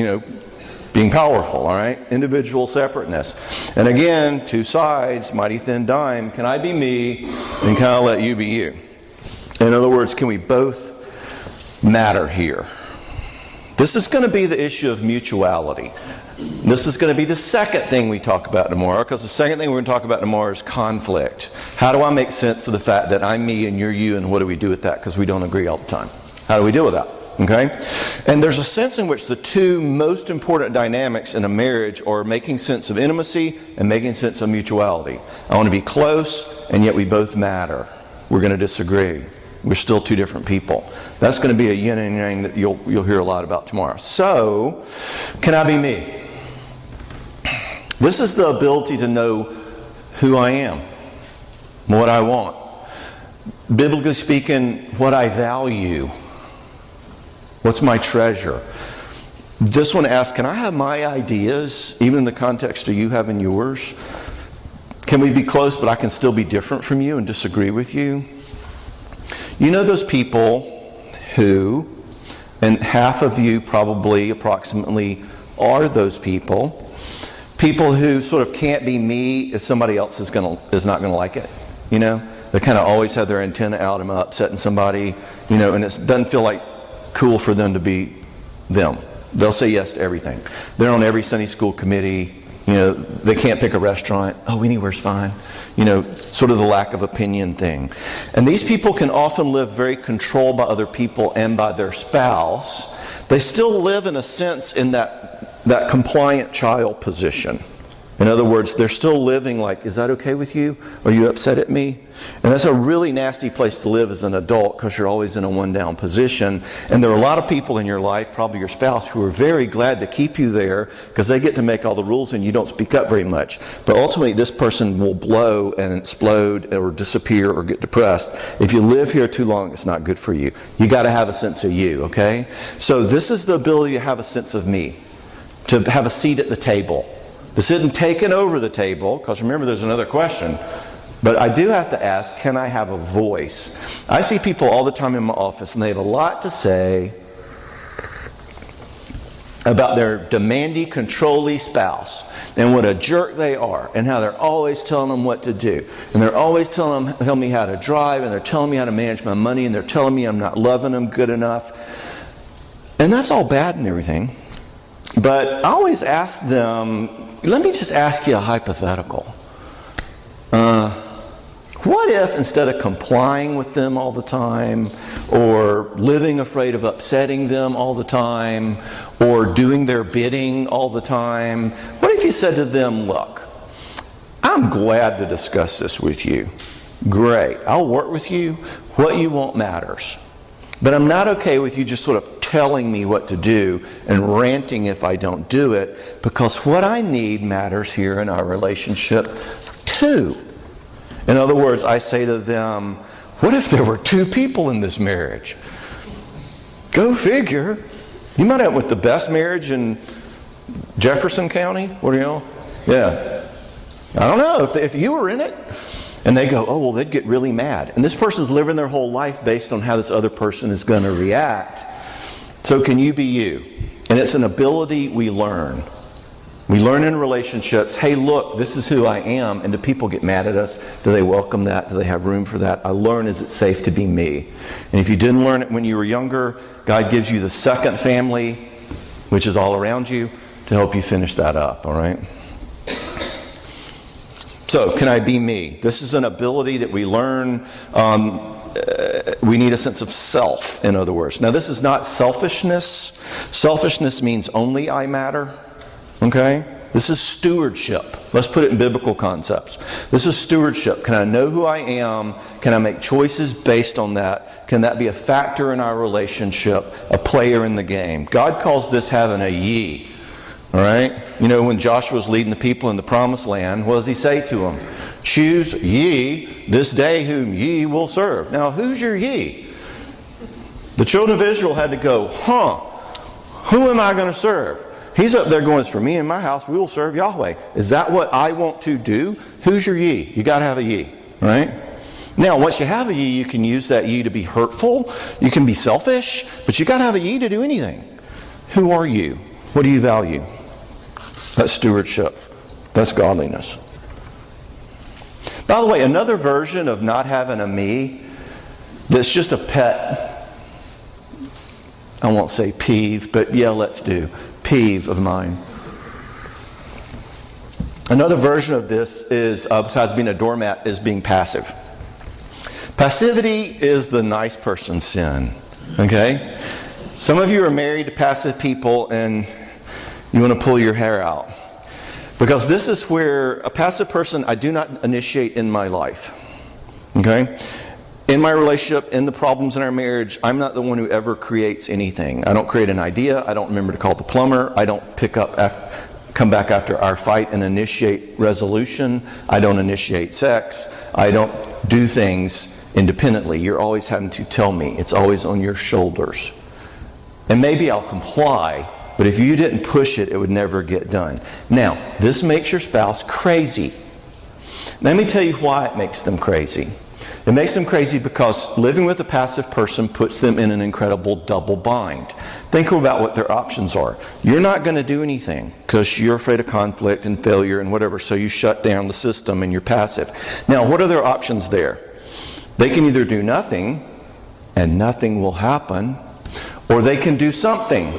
being powerful, all right? Individual separateness. And again, two sides, mighty thin dime. Can I be me and can I let you be you? In other words, can we both matter here? This is going to be the issue of mutuality. This is going to be the second thing we talk about tomorrow, because the second thing we're going to talk about tomorrow is conflict. How do I make sense of the fact that I'm me and you're you, and what do we do with that? Because we don't agree all the time. How do we deal with that? Okay? And there's a sense in which the two most important dynamics in a marriage are making sense of intimacy and making sense of mutuality. I want to be close, and yet we both matter. We're going to disagree. We're still two different people. That's going to be a yin and yang that you'll hear a lot about tomorrow. So, can I be me? This is the ability to know who I am, what I want. Biblically speaking, what I value. What's my treasure? This one asks, can I have my ideas, even in the context of you having yours? Can we be close, but I can still be different from you and disagree with you? You know those people who, and half of you probably approximately are those people who sort of can't be me if somebody else is not going to like it. They kind of always have their antenna out and upsetting somebody, and it doesn't feel like cool for them to be them. They'll say yes to everything. They're on every Sunday school committee. They can't pick a restaurant. Oh, anywhere's fine. Sort of the lack of opinion thing. And these people can often live very controlled by other people and by their spouse. They still live in a sense in that compliant child position. In other words, they're still living like, is that okay with you? Are you upset at me? And that's a really nasty place to live as an adult, because you're always in a one-down position. And there are a lot of people in your life, probably your spouse, who are very glad to keep you there because they get to make all the rules and you don't speak up very much. But ultimately, this person will blow and explode or disappear or get depressed. If you live here too long, it's not good for you. You got to have a sense of you, okay? So this is the ability to have a sense of me, to have a seat at the table. This isn't taking over the table, because remember there's another question. But I do have to ask, can I have a voice? I see people all the time in my office, and they have a lot to say about their demanding, controlling spouse, and what a jerk they are, and how they're always telling them what to do. And they're always telling me how to drive, and they're telling me how to manage my money, and they're telling me I'm not loving them good enough. And that's all bad and everything. But I always ask them, let me just ask you a hypothetical. What if instead of complying with them all the time, or living afraid of upsetting them all the time, or doing their bidding all the time, what if you said to them, look, I'm glad to discuss this with you. Great. I'll work with you. What you want matters. But I'm not okay with you just sort of telling me what to do and ranting if I don't do it, because what I need matters here in our relationship too. In other words, I say to them, what if there were two people in this marriage? Go figure. You might have with the best marriage in Jefferson County. What do you know? Yeah. I don't know if you were in it. And they go, oh, well, they'd get really mad. And this person's living their whole life based on how this other person is going to react. So can you be you? And it's an ability we learn. We learn in relationships, hey, look, this is who I am. And do people get mad at us? Do they welcome that? Do they have room for that? I learn, is it safe to be me? And if you didn't learn it when you were younger, God gives you the second family, which is all around you, to help you finish that up, all right? So, can I be me? This is an ability that we learn. We need a sense of self, in other words. Now, this is not selfishness. Selfishness means only I matter. Okay? This is stewardship. Let's put it in biblical concepts. This is stewardship. Can I know who I am? Can I make choices based on that? Can that be a factor in our relationship, a player in the game? God calls this having a ye. All right? You know, when Joshua was leading the people in the promised land, what does he say to them? Choose ye this day whom ye will serve. Now, who's your ye? The children of Israel had to go, who am I going to serve? He's up there going, it's for me and my house, we will serve Yahweh. Is that what I want to do? Who's your ye? You got to have a ye, right? Now, once you have a ye, you can use that ye to be hurtful. You can be selfish, but you got to have a ye to do anything. Who are you? What do you value? That's stewardship. That's godliness. By the way, another version of not having a me that's just a pet, I won't say peeve, but yeah, let's do. Peeve of mine. Another version of this is, besides being a doormat, is being passive. Passivity is the nice person's sin. Okay? Some of you are married to passive people and you want to pull your hair out. Because this is where a passive person I do not initiate in my life. Okay? In my relationship, in the problems in our marriage, I'm not the one who ever creates anything. I don't create an idea. I don't remember to call the plumber. I don't come back after our fight and initiate resolution. I don't initiate sex. I don't do things independently. You're always having to tell me. It's always on your shoulders. And maybe I'll comply, but if you didn't push it, it would never get done. Now, this makes your spouse crazy. Let me tell you why it makes them crazy. It makes them crazy because living with a passive person puts them in an incredible double bind. Think about what their options are. You're not going to do anything because you're afraid of conflict and failure and whatever, so you shut down the system and you're passive. Now, what are their options there? They can either do nothing and nothing will happen, or they can do something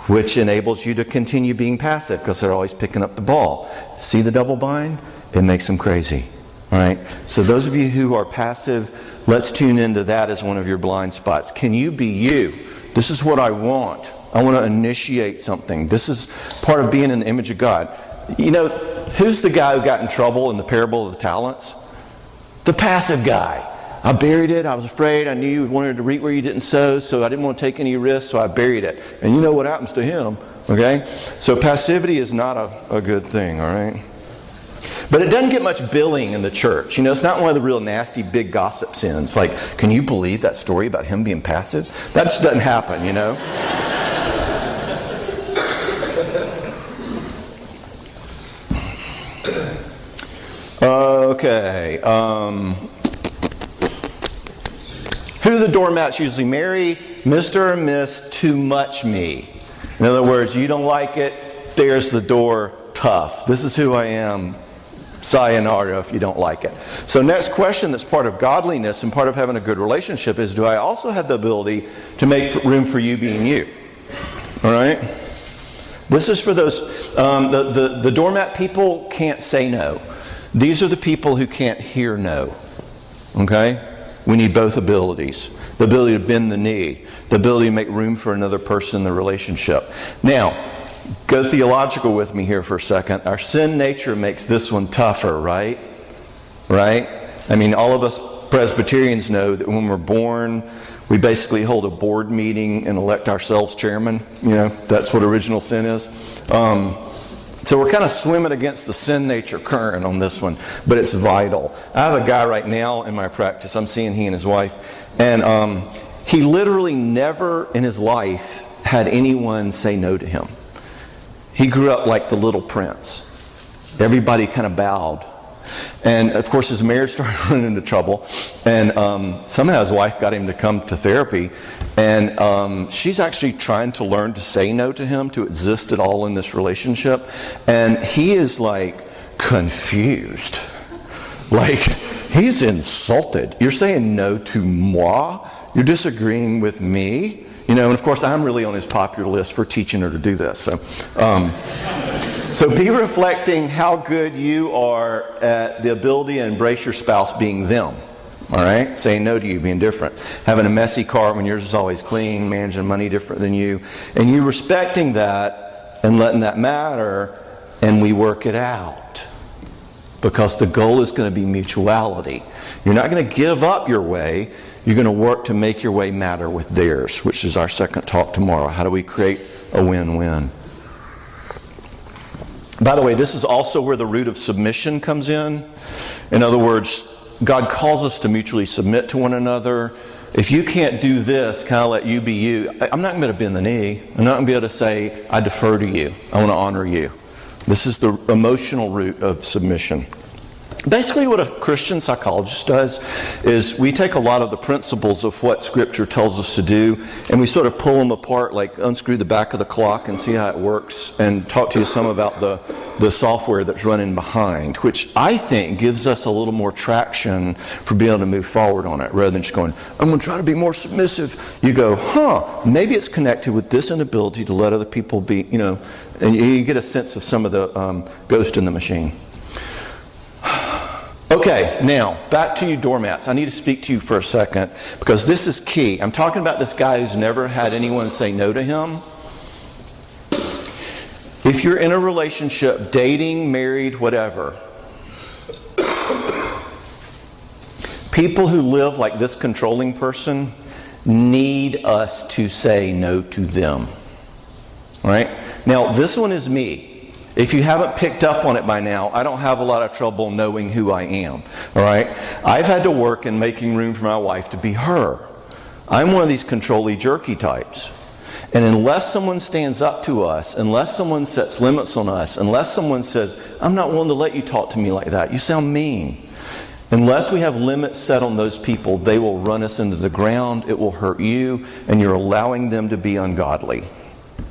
which enables you to continue being passive because they're always picking up the ball. See the double bind? It makes them crazy. All right? So those of you who are passive, let's tune into that as one of your blind spots. Can you be you? This is what I want. I want to initiate something. This is part of being in the image of God. You know, who's the guy who got in trouble in the parable of the talents? The passive guy. I buried it. I was afraid. I knew you wanted to reap where you didn't sow, so I didn't want to take any risks, so I buried it. And you know what happens to him, okay? So passivity is not a good thing, all right? But it doesn't get much billing in the church. You know, it's not one of the real nasty big gossip sins. Like, can you believe that story about him being passive? That just doesn't happen, you know? Okay. Who do the doormats usually marry? Mr. or Miss Too Much Me. In other words, you don't like it, there's the door, tough. This is who I am. Sayonara if you don't like it. So next question that's part of godliness and part of having a good relationship is, do I also have the ability to make room for you being you? All right? This is for those, the doormat people can't say no. These are the people who can't hear no. Okay? We need both abilities. The ability to bend the knee. The ability to make room for another person in the relationship. Now, go theological with me here for a second. Our sin nature makes this one tougher, right? Right? I mean, all of us Presbyterians know that when we're born, we basically hold a board meeting and elect ourselves chairman. You know, that's what original sin is. So we're kind of swimming against the sin nature current on this one, but it's vital. I have a guy right now in my practice. I'm seeing he and his wife, and he literally never in his life had anyone say no to him. He grew up like the little prince. Everybody kind of bowed. And of course his marriage started running into trouble, and somehow his wife got him to come to therapy, and she's actually trying to learn to say no to him, to exist at all in this relationship, and he is like confused. Like, he's insulted. You're saying no to moi? You're disagreeing with me? You know, and of course I'm really on his popular list for teaching her to do this. So be reflecting how good you are at the ability to embrace your spouse being them. All right? Saying no to you, being different. Having a messy car when yours is always clean, managing money different than you. And you respecting that and letting that matter, and we work it out. Because the goal is going to be mutuality. You're not going to give up your way. You're going to work to make your way matter with theirs, which is our second talk tomorrow. How do we create a win-win? By the way, this is also where the root of submission comes in. In other words, God calls us to mutually submit to one another. If you can't do this, kind of let you be you. I'm not going to bend the knee. I'm not going to be able to say, I defer to you. I want to honor you. This is the emotional root of submission. Basically what a Christian psychologist does is we take a lot of the principles of what Scripture tells us to do, and we sort of pull them apart, like unscrew the back of the clock and see how it works, and talk to you some about the software that's running behind, which I think gives us a little more traction for being able to move forward on it, rather than just going, I'm going to try to be more submissive. You go, maybe it's connected with this inability to let other people be, and you get a sense of some of the ghost in the machine. Okay, now, back to you doormats. I need to speak to you for a second, because this is key. I'm talking about this guy who's never had anyone say no to him. If you're in a relationship, dating, married, whatever, people who live like this controlling person need us to say no to them. All right? Now, this one is me. If you haven't picked up on it by now, I don't have a lot of trouble knowing who I am. All right? I've had to work in making room for my wife to be her. I'm one of these control-y, jerky types. And unless someone stands up to us, unless someone sets limits on us, unless someone says, I'm not willing to let you talk to me like that, you sound mean. Unless we have limits set on those people, they will run us into the ground, it will hurt you, and you're allowing them to be ungodly.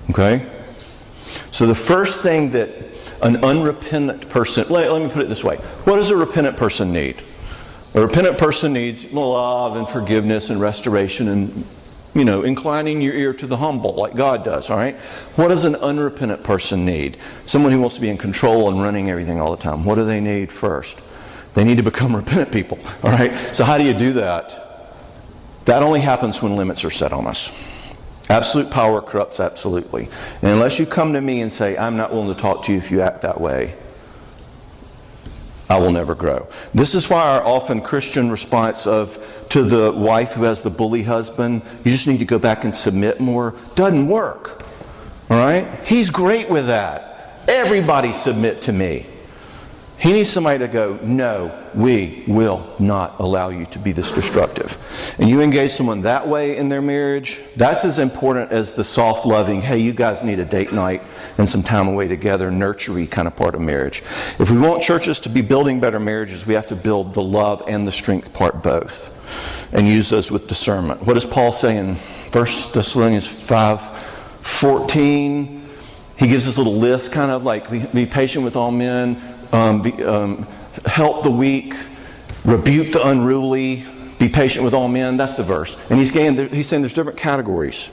Okay? So the first thing that an unrepentant person, let me put it this way. What does a repentant person need? A repentant person needs love and forgiveness and restoration and, inclining your ear to the humble like God does, all right? What does an unrepentant person need? Someone who wants to be in control and running everything all the time. What do they need first? They need to become repentant people, all right? So how do you do that? That only happens when limits are set on us. Absolute power corrupts absolutely. And unless you come to me and say, I'm not willing to talk to you if you act that way, I will never grow. This is why our often Christian response to the wife who has the bully husband, you just need to go back and submit more, doesn't work. All right? He's great with that. Everybody submit to me. He needs somebody to go, no, we will not allow you to be this destructive. And you engage someone that way in their marriage, that's as important as the soft loving, hey, you guys need a date night and some time away together, nurture-y kind of part of marriage. If we want churches to be building better marriages, we have to build the love and the strength part both. And use those with discernment. What does Paul say in 1 Thessalonians 5:14? He gives this little list, kind of like, be patient with all men, help the weak, rebuke the unruly, be patient with all men. That's the verse. And he's saying there's different categories.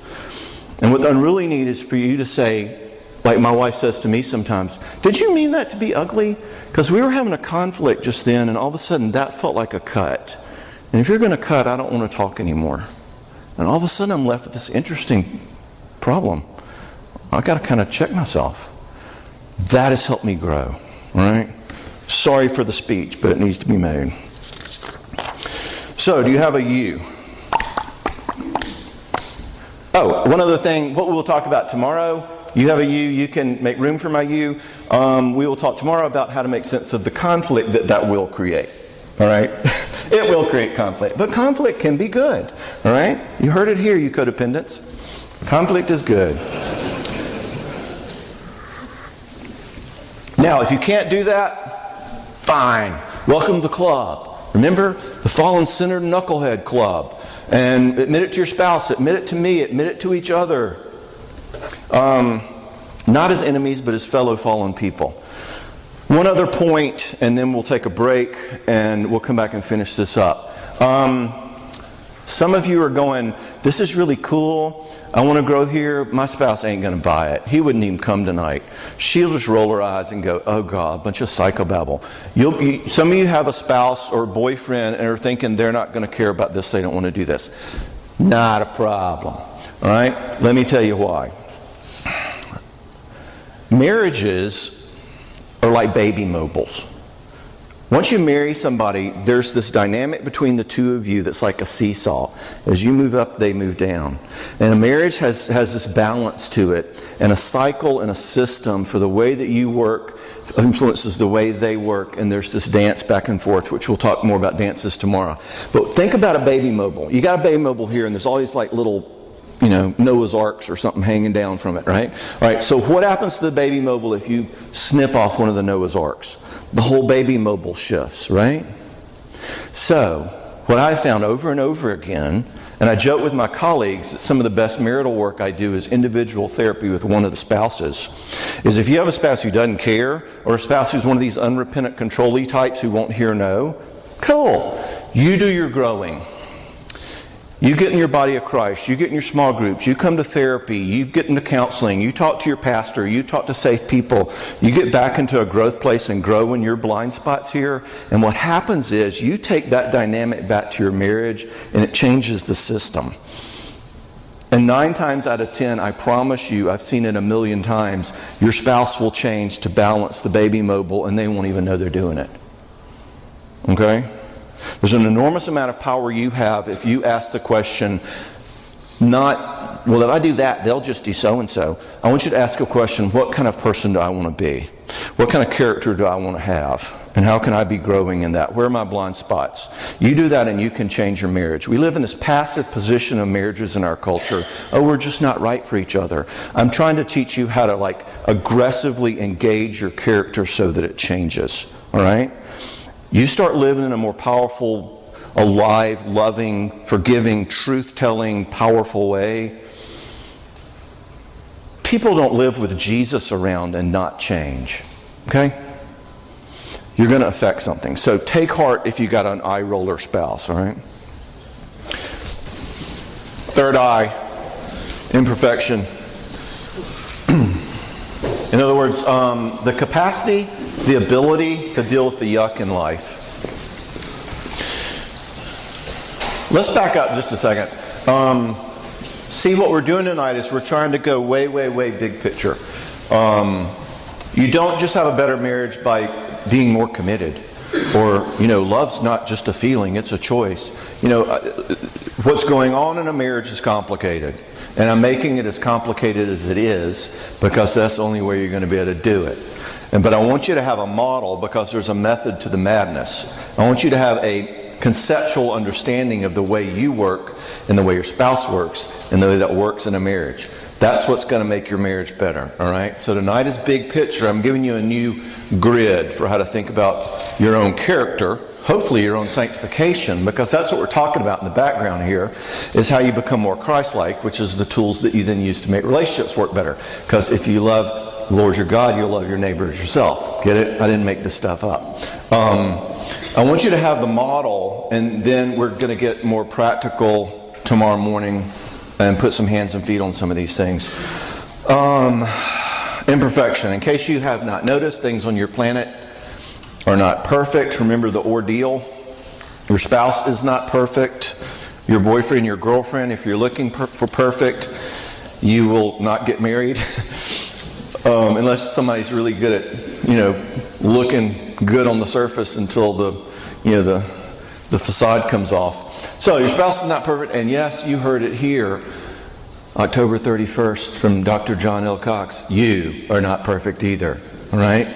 And what the unruly need is for you to say, like my wife says to me sometimes, did you mean that to be ugly? Because we were having a conflict just then, and all of a sudden that felt like a cut. And if you're going to cut, I don't want to talk anymore. And all of a sudden I'm left with this interesting problem. I've got to kind of check myself. That has helped me grow. Right? Sorry for the speech, but it needs to be made. So, do you have a you? Oh, one other thing, what we'll talk about tomorrow, you have a you can make room for my you. We will talk tomorrow about how to make sense of the conflict that will create. All right? It will create conflict. But conflict can be good. All right? You heard it here, you codependents. Conflict is good. Now, if you can't do that, fine. Welcome to the club. Remember, the Fallen Sinner Knucklehead Club. And admit it to your spouse, admit it to me, admit it to each other. Not as enemies, but as fellow fallen people. One other point, and then we'll take a break, and we'll come back and finish this up. Some of you are going, this is really cool. I want to grow here. My spouse ain't going to buy it. He wouldn't even come tonight. She'll just roll her eyes and go, oh God, a bunch of psychobabble. Some of you have a spouse or boyfriend and are thinking they're not going to care about this. They don't want to do this. Not a problem. All right? Let me tell you why. Marriages are like baby mobiles. Once you marry somebody, there's this dynamic between the two of you that's like a seesaw. As you move up, they move down. And a marriage has this balance to it, and a cycle and a system for the way that you work influences the way they work, and there's this dance back and forth, which we'll talk more about dances tomorrow. But think about a baby mobile. You got a baby mobile here, and there's all these like little, Noah's Arks or something hanging down from it, right? All right, so what happens to the baby mobile if you snip off one of the Noah's Arks? The whole baby mobile shifts, right? So, what I found over and over again, and I joke with my colleagues that some of the best marital work I do is individual therapy with one of the spouses, is if you have a spouse who doesn't care, or a spouse who's one of these unrepentant control-y types who won't hear no, cool. You do your growing. You get in your body of Christ. You get in your small groups. You come to therapy. You get into counseling. You talk to your pastor. You talk to safe people. You get back into a growth place and grow in your blind spots here. And what happens is you take that dynamic back to your marriage and it changes the system. And 9 times out of 10, I promise you, I've seen it a million times, your spouse will change to balance the baby mobile and they won't even know they're doing it. Okay? There's an enormous amount of power you have if you ask the question, not, well, if I do that, they'll just do so-and-so. I want you to ask a question, what kind of person do I want to be? What kind of character do I want to have? And how can I be growing in that? Where are my blind spots? You do that and you can change your marriage. We live in this passive position of marriages in our culture. Oh, we're just not right for each other. I'm trying to teach you how to aggressively engage your character so that it changes. All right? You start living in a more powerful, alive, loving, forgiving, truth-telling, powerful way. People don't live with Jesus around and not change. Okay? You're going to affect something. So take heart if you got an eye roller spouse, all right? Third eye, imperfection. In other words, the capacity, the ability to deal with the yuck in life. Let's back up just a second. See, what we're doing tonight is we're trying to go way, way, way big picture. You don't just have a better marriage by being more committed. Or, love's not just a feeling, it's a choice. What's going on in a marriage is complicated. And I'm making it as complicated as it is because that's the only way you're going to be able to do it. But I want you to have a model because there's a method to the madness. I want you to have a conceptual understanding of the way you work and the way your spouse works and the way that works in a marriage. That's what's going to make your marriage better. All right? So tonight is big picture. I'm giving you a new grid for how to think about your own character. Hopefully your own sanctification, because that's what we're talking about in the background here, is how you become more Christ-like, which is the tools that you then use to make relationships work better. Because if you love the Lord your God, you'll love your neighbor as yourself. Get it? I didn't make this stuff up. I want you to have the model, and then we're going to get more practical tomorrow morning and put some hands and feet on some of these things. Imperfection. In case you have not noticed, things on your planet are not perfect. Remember the ordeal. Your spouse is not perfect. Your boyfriend, your girlfriend, if you're looking for perfect, you will not get married. Unless somebody's really good at, looking good on the surface until the facade comes off. So your spouse is not perfect, and yes, you heard it here, October 31st from Dr. John L. Cox. You are not perfect either. All right?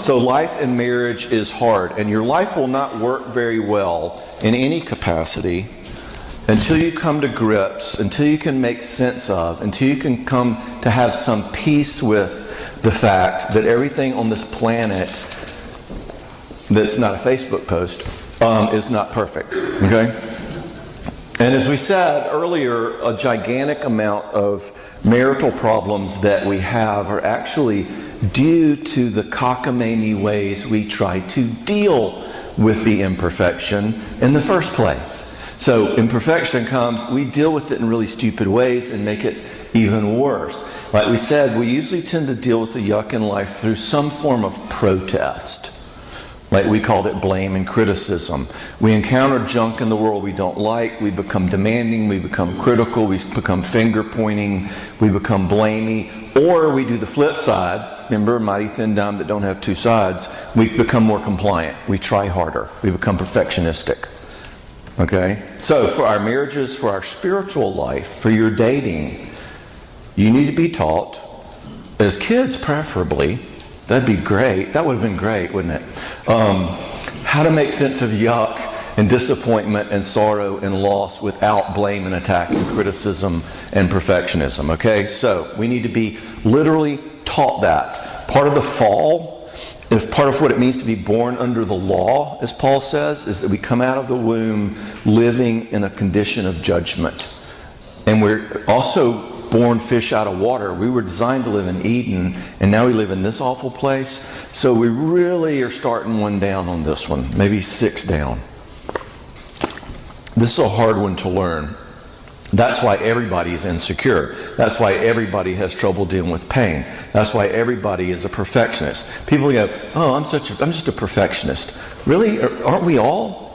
So life in marriage is hard, and your life will not work very well in any capacity until you come to grips, until you can make sense of, until you can come to have some peace with the fact that everything on this planet that's not a Facebook post is not perfect. Okay? And as we said earlier, a gigantic amount of marital problems that we have are actually due to the cockamamie ways we try to deal with the imperfection in the first place. So imperfection comes, we deal with it in really stupid ways and make it even worse. Like we said, we usually tend to deal with the yuck in life through some form of protest. Like we called it blame and criticism. We encounter junk in the world we don't like. We become demanding. We become critical. We become finger pointing. We become blamey. Or we do the flip side. Remember, mighty thin dime that don't have two sides. We become more compliant. We try harder. We become perfectionistic. Okay? So for our marriages, for our spiritual life, for your dating, you need to be taught, as kids preferably, that'd be great. That would have been great, wouldn't it? How to make sense of yuck and disappointment and sorrow and loss without blame and attack and criticism and perfectionism. Okay? So we need to be literally taught that. Part of the fall, if part of what it means to be born under the law, as Paul says, is that we come out of the womb living in a condition of judgment. And we're also born fish out of water. We were designed to live in Eden, and now we live in this awful place. So we really are starting one down on this one, maybe 6 down. This is a hard one to learn. That's why everybody is insecure. That's why everybody has trouble dealing with pain. That's why everybody is a perfectionist. People go, "Oh, I'm just a perfectionist." Really? Aren't we all?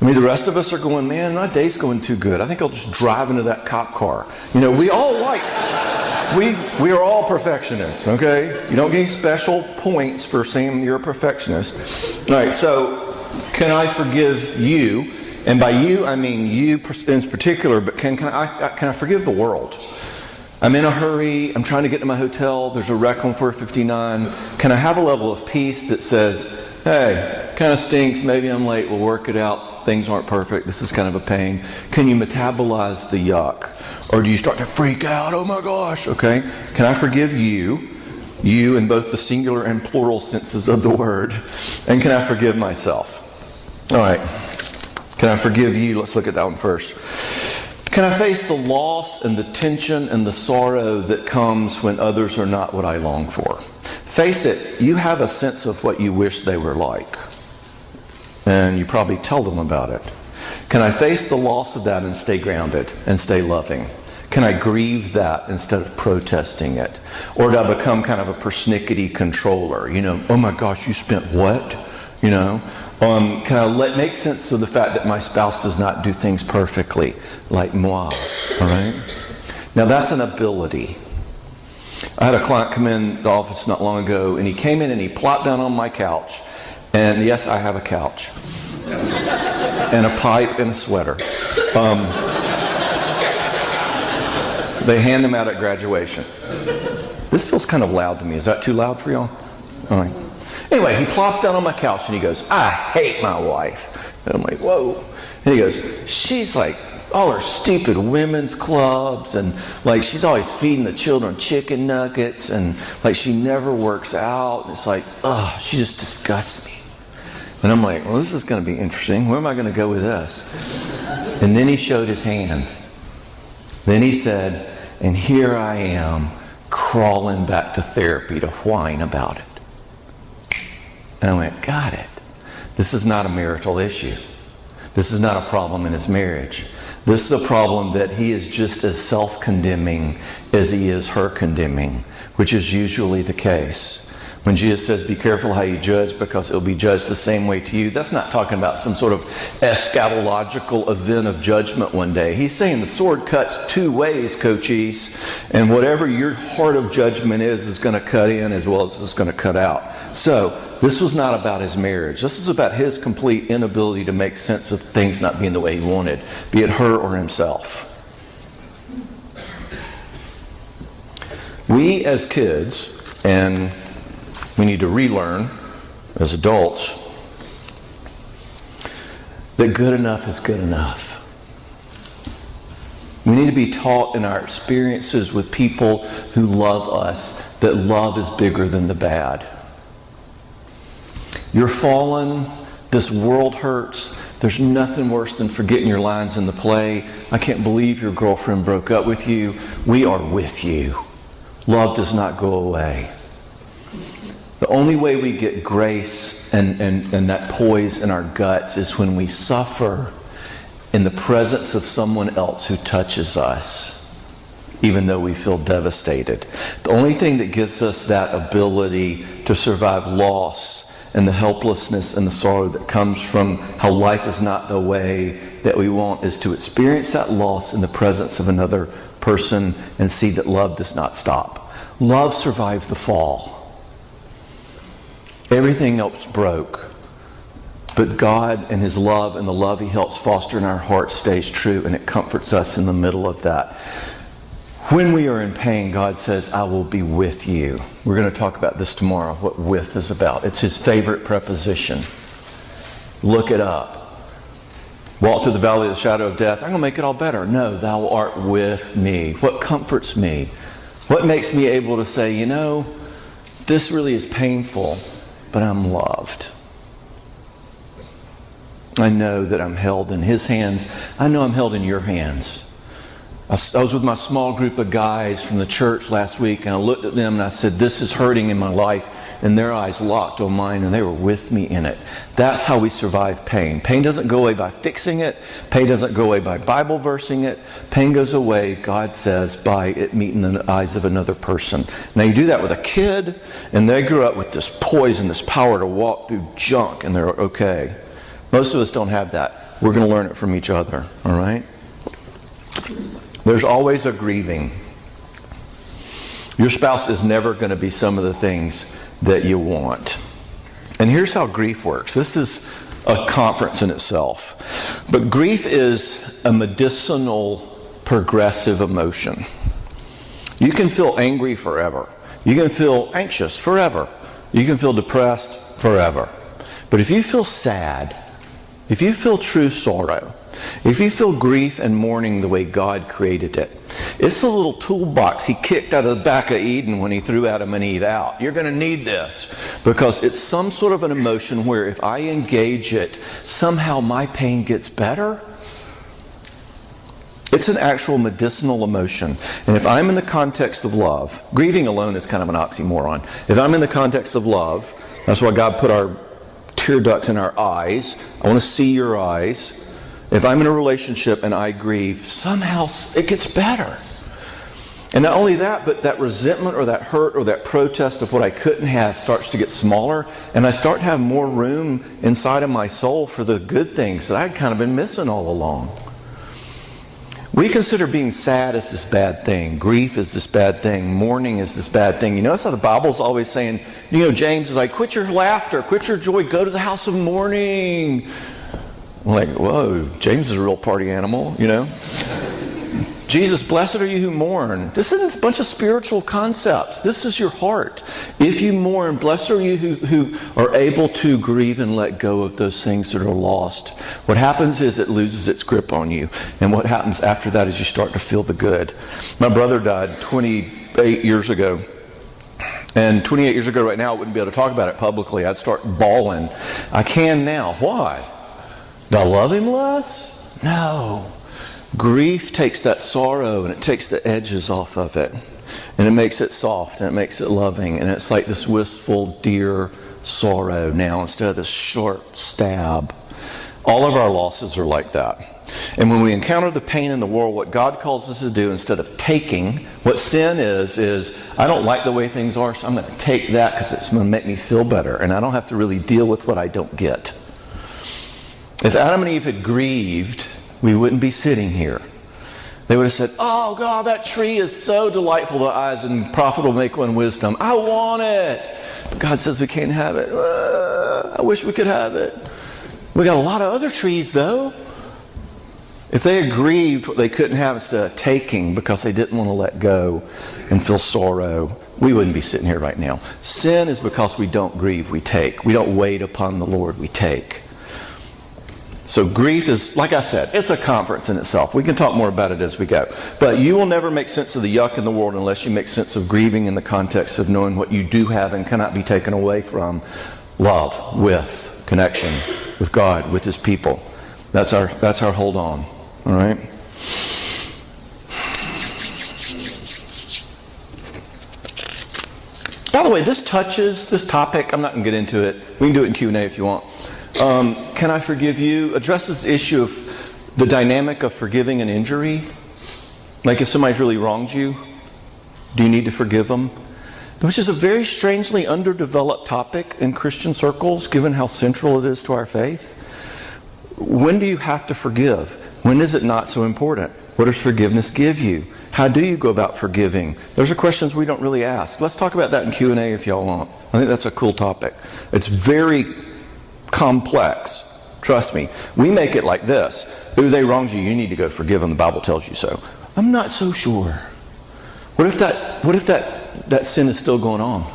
I mean, the rest of us are going, "Man, my day's going too good. I think I'll just drive into that cop car." You know, we are all perfectionists, okay? You don't get any special points for saying you're a perfectionist. All right, so can I forgive you? And by you, I mean you in particular, but can I forgive the world? I'm in a hurry. I'm trying to get to my hotel. There's a wreck on 459. Can I have a level of peace that says, "Hey, kind of stinks. Maybe I'm late. We'll work it out. Things aren't perfect. This is kind of a pain." Can you metabolize the yuck? Or do you start to freak out? "Oh my gosh." Okay. Can I forgive you? You in both the singular and plural senses of the word. And can I forgive myself? All right. Can I forgive you? Let's look at that one first. Can I face the loss and the tension and the sorrow that comes when others are not what I long for? Face it, you have a sense of what you wish they were like. And you probably tell them about it. Can I face the loss of that and stay grounded and stay loving? Can I grieve that instead of protesting it? Or do I become kind of a persnickety controller? You know, "Oh my gosh, you spent what?" You know? Can I make sense of the fact that my spouse does not do things perfectly, like moi? All right? Now that's an ability. I had a client come in the office not long ago, and he came in and he plopped down on my couch. And yes, I have a couch. And a pipe and a sweater. They hand them out at graduation. This feels kind of loud to me. Is that too loud for y'all? All right. Anyway, he plops down on my couch and he goes, "I hate my wife." And I'm like, "Whoa." And he goes, "She's like all her stupid women's clubs, and like she's always feeding the children chicken nuggets, and like she never works out. And it's like, ugh, she just disgusts me." And I'm like, "Well, this is going to be interesting. Where am I going to go with this?" And then he showed his hand. Then he said, "And here I am crawling back to therapy to whine about it." And I went, "Got it. This is not a marital issue. This is not a problem in his marriage. This is a problem that he is just as self-condemning as he is her condemning, which is usually the case. When Jesus says, "Be careful how you judge, because it will be judged the same way to you," that's not talking about some sort of eschatological event of judgment one day. He's saying the sword cuts 2 ways, coaches, and whatever your heart of judgment is going to cut in as well as it's going to cut out. So this was not about his marriage. This is about his complete inability to make sense of things not being the way he wanted, be it her or himself. We as kids, and we need to relearn as adults, that good enough is good enough. We need to be taught in our experiences with people who love us that love is bigger than the bad. You're fallen. This world hurts. There's nothing worse than forgetting your lines in the play. I can't believe your girlfriend broke up with you. We are with you. Love does not go away. The only way we get grace and that poise in our guts is when we suffer in the presence of someone else who touches us, even though we feel devastated. The only thing that gives us that ability to survive loss and the helplessness and the sorrow that comes from how life is not the way that we want is to experience that loss in the presence of another person and see that love does not stop. Love survived the fall. Everything else broke. But God and His love and the love He helps foster in our hearts stays true, and it comforts us in the middle of that. When we are in pain, God says, I will be with you. We're going to talk about this tomorrow, what with is about. It's His favorite preposition. Look it up. Walk through the valley of the shadow of death. I'm going to make it all better. No, thou art with me. What comforts me? What makes me able to say, you know, this really is painful, but I'm loved. I know that I'm held in His hands. I know I'm held in your hands. I was with my small group of guys from the church last week, and I looked at them and I said, this is hurting in my life. And their eyes locked on mine, and they were with me in it. That's how we survive pain. Pain doesn't go away by fixing it. Pain doesn't go away by Bible versing it. Pain goes away, God says, by it meeting the eyes of another person. Now you do that with a kid, and they grew up with this poise and this power to walk through junk, and they're okay. Most of us don't have that. We're going to learn it from each other, all right? There's always a grieving. Your spouse is never going to be some of the things that you want. And here's how grief works. This is a conference in itself. But grief is a medicinal, progressive emotion. You can feel angry forever. You can feel anxious forever. You can feel depressed forever. But if you feel sad, if you feel true sorrow, if you feel grief and mourning the way God created it, it's the little toolbox He kicked out of the back of Eden when He threw Adam and Eve out. You're going to need this because it's some sort of an emotion where if I engage it, somehow my pain gets better. It's an actual medicinal emotion. And if I'm in the context of love, grieving alone is kind of an oxymoron. If I'm in the context of love, that's why God put our tear ducts in our eyes. I want to see your eyes. If I'm in a relationship and I grieve, somehow it gets better. And not only that, but that resentment or that hurt or that protest of what I couldn't have starts to get smaller, and I start to have more room inside of my soul for the good things that I'd kind of been missing all along. We consider being sad as this bad thing. Grief is this bad thing. Mourning is this bad thing. You notice how the Bible's always saying, you know, James is like, quit your laughter, quit your joy, go to the house of mourning. I'm like, whoa, James is a real party animal, you know. Jesus, blessed are you who mourn. This isn't a bunch of spiritual concepts. This is your heart. If you mourn, blessed are you who are able to grieve and let go of those things that are lost. What happens is it loses its grip on you. And what happens after that is you start to feel the good. My brother died 28 years ago. And 28 years ago right now, I wouldn't be able to talk about it publicly. I'd start bawling. I can now. Why? Do I love him less? No. Grief takes that sorrow and it takes the edges off of it. And it makes it soft and it makes it loving. And it's like this wistful, dear sorrow now instead of this sharp stab. All of our losses are like that. And when we encounter the pain in the world, what God calls us to do instead of taking, what sin is I don't like the way things are, so I'm going to take that because it's going to make me feel better. And I don't have to really deal with what I don't get. If Adam and Eve had grieved, we wouldn't be sitting here. They would have said, oh God, that tree is so delightful to eyes and profit will make one wisdom. I want it. But God says we can't have it. I wish we could have it. We got a lot of other trees though. If they had grieved what they couldn't have instead of taking because they didn't want to let go and feel sorrow, we wouldn't be sitting here right now. Sin is because we don't grieve, we take. We don't wait upon the Lord, we take. So grief is, like I said, it's a conference in itself. We can talk more about it as we go. But you will never make sense of the yuck in the world unless you make sense of grieving in the context of knowing what you do have and cannot be taken away from: love, with, connection with God, with His people. That's our hold on. All right? By the way, this topic, I'm not going to get into it. We can do it in Q&A if you want. Can I forgive you? Addresses the issue of the dynamic of forgiving an injury. Like if somebody's really wronged you, do you need to forgive them? Which is a very strangely underdeveloped topic in Christian circles, given how central it is to our faith. When do you have to forgive? When is it not so important? What does forgiveness give you? How do you go about forgiving? Those are questions we don't really ask. Let's talk about that in Q&A if y'all want. I think that's a cool topic. It's very complex. Trust me. We make it like this. Ooh, they wronged you. You need to go forgive them. The Bible tells you so. I'm not so sure. What if that sin is still going on?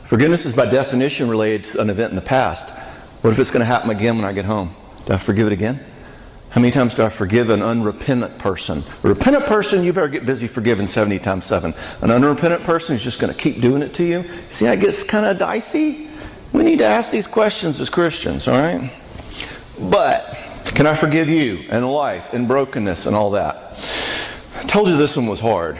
Forgiveness is by definition related to an event in the past. What if it's going to happen again when I get home? Do I forgive it again? How many times do I forgive an unrepentant person? A repentant person, you better get busy forgiving 70 times 7. An unrepentant person is just going to keep doing it to you. See how it gets kind of dicey? We need to ask these questions as Christians, all right? But, can I forgive you and life and brokenness and all that? I told you this one was hard.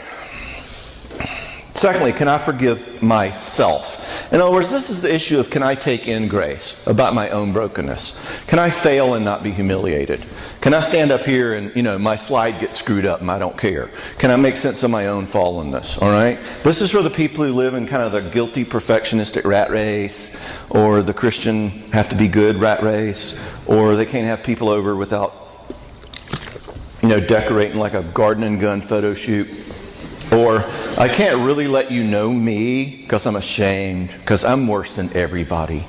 Secondly, can I forgive myself? In other words, this is the issue of, can I take in grace about my own brokenness? Can I fail and not be humiliated? Can I stand up here and, my slide gets screwed up and I don't care? Can I make sense of my own fallenness? All right? This is for the people who live in kind of the guilty perfectionistic rat race, or the Christian have to be good rat race, or they can't have people over without, decorating like a garden and gun photo shoot. Or, I can't really let you know me because I'm ashamed, because I'm worse than everybody.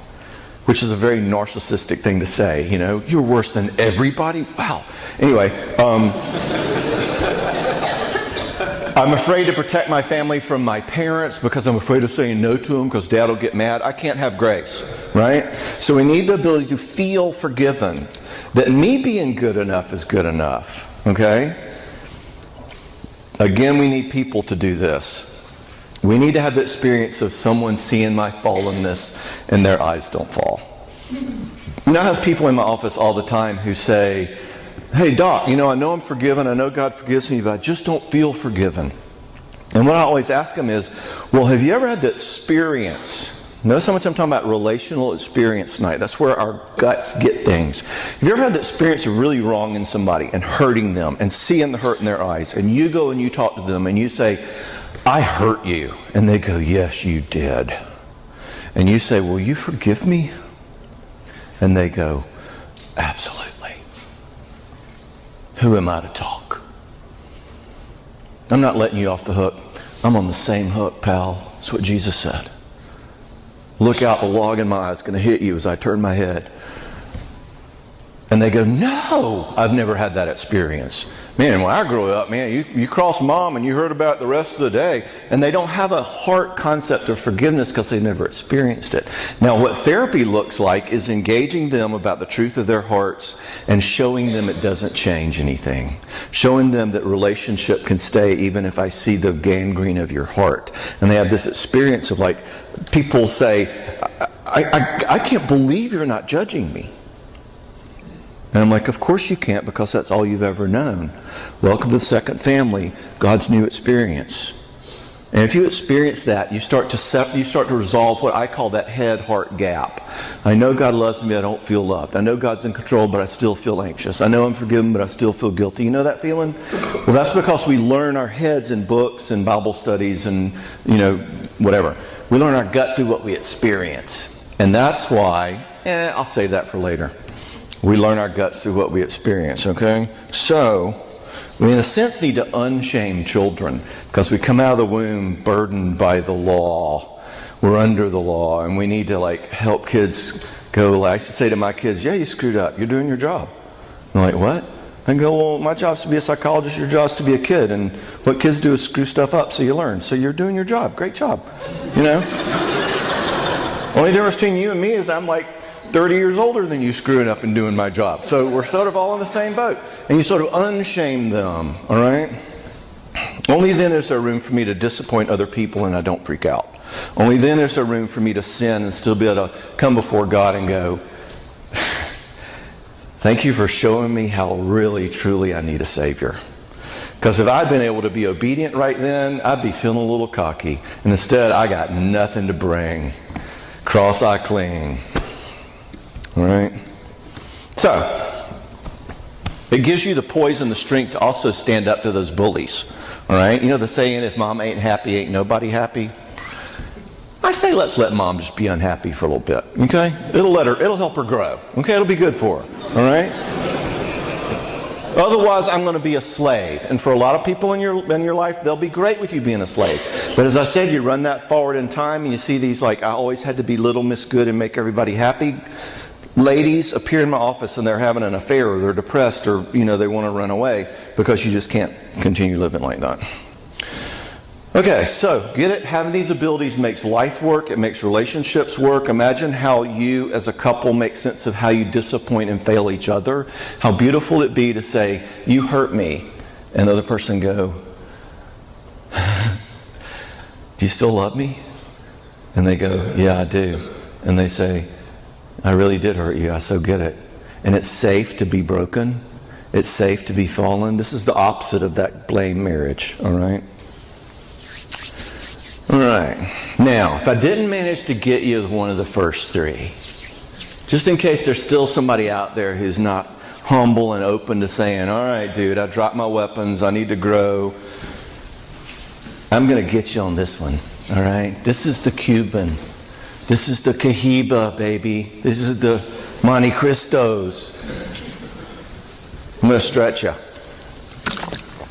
Which is a very narcissistic thing to say, You're worse than everybody? Wow. Anyway, I'm afraid to protect my family from my parents because I'm afraid of saying no to them because Dad will get mad. I can't have grace, right? So we need the ability to feel forgiven. That me being good enough is good enough, okay? Again, we need people to do this. We need to have the experience of someone seeing my fallenness and their eyes don't fall. I have people in my office all the time who say, hey, Doc, I know I'm forgiven. I know God forgives me, but I just don't feel forgiven. And what I always ask them is, well, have you ever had the experience? Notice how much I'm talking about relational experience tonight. That's where our guts get things. Have you ever had the experience of really wronging somebody and hurting them and seeing the hurt in their eyes? And you go and you talk to them and you say, I hurt you. And they go, yes, you did. And you say, will you forgive me? And they go, absolutely. Who am I to talk? I'm not letting you off the hook. I'm on the same hook, pal. That's what Jesus said. Look out, the log in my eye is going to hit you as I turn my head. And they go, no, I've never had that experience. Man, when I grew up, you cross mom and you heard about it the rest of the day. And they don't have a heart concept of forgiveness because they never experienced it. Now, what therapy looks like is engaging them about the truth of their hearts and showing them it doesn't change anything. Showing them that relationship can stay even if I see the gangrene of your heart. And they have this experience of people say, I can't believe you're not judging me. And I'm like, of course you can't, because that's all you've ever known. Welcome to the second family, God's new experience. And if you experience that, you start to resolve what I call that head-heart gap. I know God loves me, I don't feel loved. I know God's in control, but I still feel anxious. I know I'm forgiven, but I still feel guilty. You know that feeling? Well, that's because we learn our heads in books and Bible studies and, whatever. We learn our gut through what we experience. And that's why, I'll save that for later. We learn our guts through what we experience, okay? So, we in a sense need to unshame children because we come out of the womb burdened by the law. We're under the law, and we need to help kids go. I used to say to my kids, yeah, you screwed up. You're doing your job. I'm like, what? I go, well, my job's to be a psychologist, your job's to be a kid, and what kids do is screw stuff up so you learn. So you're doing your job. Great job. Only difference between you and me is I'm 30 years older than you screwing up and doing my job. So we're sort of all in the same boat. And you sort of unshame them, all right? Only then is there room for me to disappoint other people and I don't freak out. Only then is there room for me to sin and still be able to come before God and go, thank you for showing me how really, truly I need a Savior. Because if I'd been able to be obedient right then, I'd be feeling a little cocky. And instead, I got nothing to bring. Cross I cling. All right? So, it gives you the poise and the strength to also stand up to those bullies. All right? You know the saying, if mom ain't happy, ain't nobody happy? I say let's let mom just be unhappy for a little bit. Okay? It'll help her grow. Okay? It'll be good for her. All right? Otherwise, I'm going to be a slave. And for a lot of people in your life, they'll be great with you being a slave. But as I said, you run that forward in time and you see these like, I always had to be little Miss Good and make everybody happy. Ladies appear in my office and they're having an affair or they're depressed or, they want to run away because you just can't continue living like that. Okay, so get it? Having these abilities makes life work. It makes relationships work. Imagine how you as a couple make sense of how you disappoint and fail each other. How beautiful it'd be to say, you hurt me. And the other person go, do you still love me? And they go, yeah, I do. And they say, I really did hurt you. I so get it. And it's safe to be broken. It's safe to be fallen. This is the opposite of that blame marriage, all right? All right. Now, if I didn't manage to get you one of the first three, just in case there's still somebody out there who's not humble and open to saying, all right, dude, I dropped my weapons. I need to grow. I'm going to get you on this one. All right. This is the Cuban. This is the Cohiba, baby. This is the Monte Cristos. I'm going to stretch you.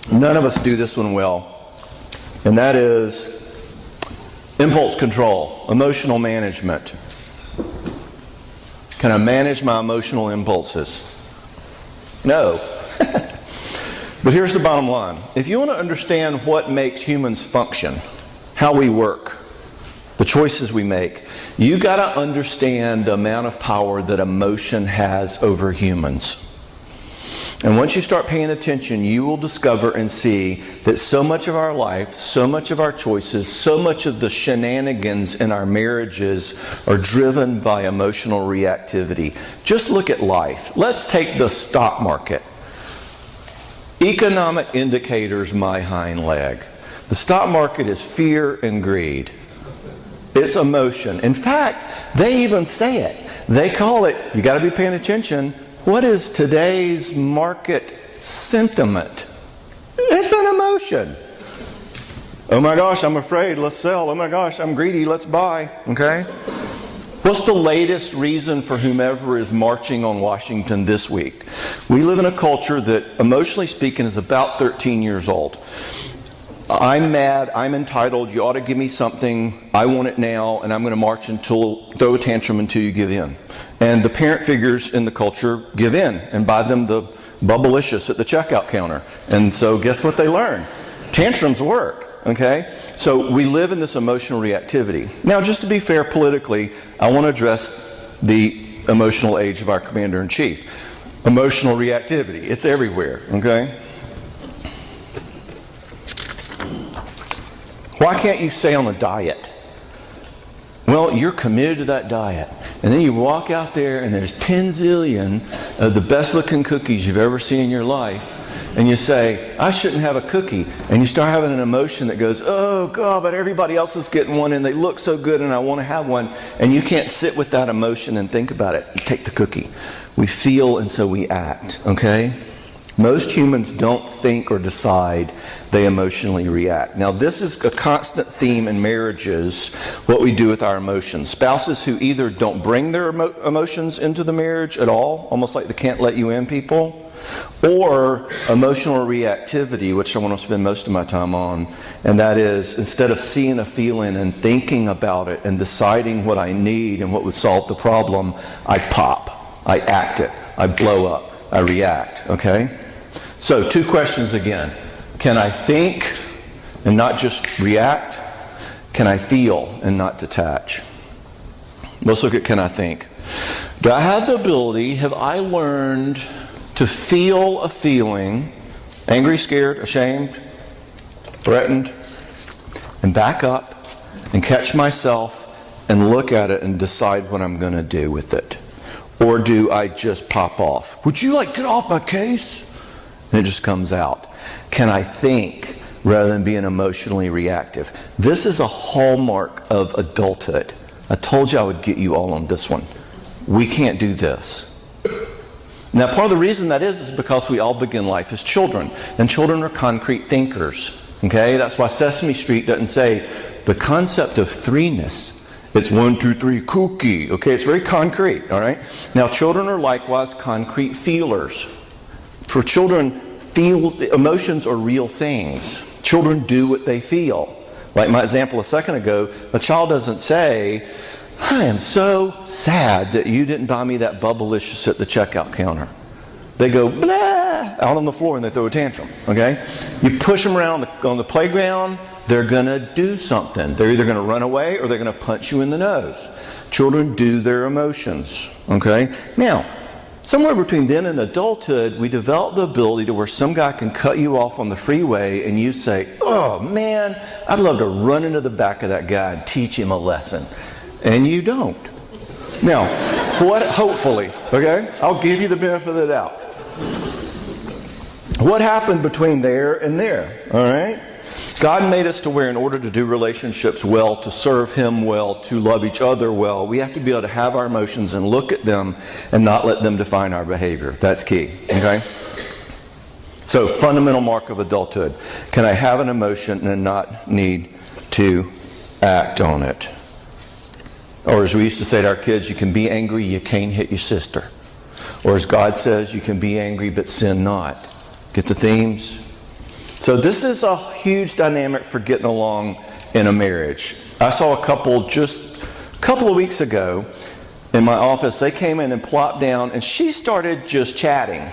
None of us do this one well. And that is impulse control, emotional management. Can I manage my emotional impulses? No. But here's the bottom line. If you want to understand what makes humans function, how we work, the choices we make, you got to understand the amount of power that emotion has over humans. And once you start paying attention, you will discover and see that so much of our life, so much of our choices, so much of the shenanigans in our marriages are driven by emotional reactivity. Just look at life. Let's take the stock market. Economic indicators, my hind leg. The stock market is fear and greed. It's emotion. In fact, they even say it. They call it, you got to be paying attention, what is today's market sentiment? It's an emotion. Oh my gosh, I'm afraid, let's sell. Oh my gosh, I'm greedy, let's buy. Okay? What's the latest reason for whomever is marching on Washington this week? We live in a culture that, emotionally speaking, is about 13 years old. I'm mad, I'm entitled, you ought to give me something, I want it now, and I'm going to march throw a tantrum until you give in. And the parent figures in the culture give in and buy them the Bubblicious at the checkout counter. And so guess what they learn? Tantrums work, okay? So we live in this emotional reactivity. Now, just to be fair politically, I want to address the emotional age of our Commander-in-Chief. Emotional reactivity, it's everywhere, okay? Why can't you stay on a diet? Well, you're committed to that diet. And then you walk out there and there's 10 zillion of the best looking cookies you've ever seen in your life. And you say, I shouldn't have a cookie. And you start having an emotion that goes, oh God, but everybody else is getting one and they look so good and I want to have one. And you can't sit with that emotion and think about it. You take the cookie. We feel and so we act, okay? Most humans don't think or decide, they emotionally react. Now, this is a constant theme in marriages, what we do with our emotions. Spouses who either don't bring their emotions into the marriage at all, almost like the can't let you in people, or emotional reactivity, which I want to spend most of my time on, and that is instead of seeing a feeling and thinking about it and deciding what I need and what would solve the problem, I pop, I act it, I blow up, I react, okay? So, two questions again. Can I think and not just react? Can I feel and not detach? Let's look at can I think. Do I have the ability, have I learned to feel a feeling, angry, scared, ashamed, threatened, and back up and catch myself and look at it and decide what I'm going to do with it? Or do I just pop off? Would you get off my case? And it just comes out. Can I think rather than being emotionally reactive? This is a hallmark of adulthood. I told you I would get you all on this one. We can't do this. Now, part of the reason that is because we all begin life as children. And children are concrete thinkers. Okay? That's why Sesame Street doesn't say the concept of threeness. It's 1, 2, 3, cookie. Okay? It's very concrete. All right? Now, children are likewise concrete feelers. For children, emotions are real things. Children do what they feel. Like my example a second ago, a child doesn't say, I am so sad that you didn't buy me that Bubblicious at the checkout counter. They go, blah, out on the floor and they throw a tantrum. Okay? You push them around on the playground, they're going to do something. They're either going to run away or they're going to punch you in the nose. Children do their emotions. Okay? Now, somewhere between then and adulthood, we develop the ability to where some guy can cut you off on the freeway and you say, oh man, I'd love to run into the back of that guy and teach him a lesson. And you don't. Now, hopefully, okay? I'll give you the benefit of the doubt. What happened between there and there? All right? God made us to where in order to do relationships well, to serve Him well, to love each other well, we have to be able to have our emotions and look at them and not let them define our behavior. That's key. Okay? So, fundamental mark of adulthood. Can I have an emotion and not need to act on it? Or as we used to say to our kids, you can be angry, you can't hit your sister. Or as God says, you can be angry but sin not. Get the themes? So this is a huge dynamic for getting along in a marriage. I saw a couple just a couple of weeks ago in my office. They came in and plopped down and she started just chatting.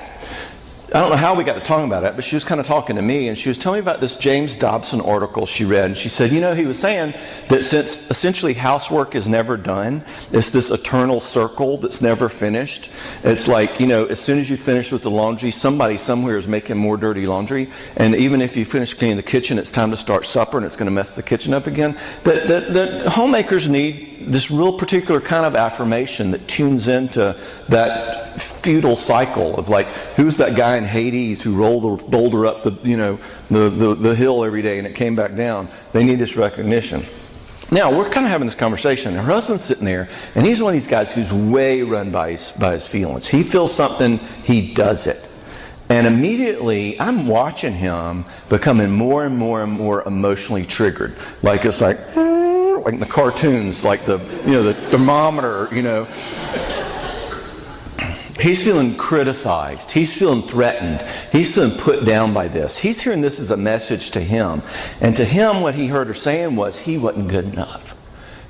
I don't know how we got to talking about it, but she was kind of talking to me and she was telling me about this James Dobson article she read. And she said, he was saying that since essentially housework is never done, it's this eternal circle that's never finished. It's like, as soon as you finish with the laundry, somebody somewhere is making more dirty laundry. And even if you finish cleaning the kitchen, it's time to start supper and it's going to mess the kitchen up again. The homemakers need this real particular kind of affirmation that tunes into that feudal cycle of who's that guy in Hades who rolled the boulder up the hill every day and it came back down. They need this recognition. Now, we're kind of having this conversation. Her husband's sitting there, and he's one of these guys who's way run by his feelings. He feels something, he does it. And immediately, I'm watching him becoming more and more and more emotionally triggered. It's like in the cartoons, the thermometer, He's feeling criticized. He's feeling threatened. He's feeling put down by this. He's hearing this as a message to him. And to him, what he heard her saying was he wasn't good enough.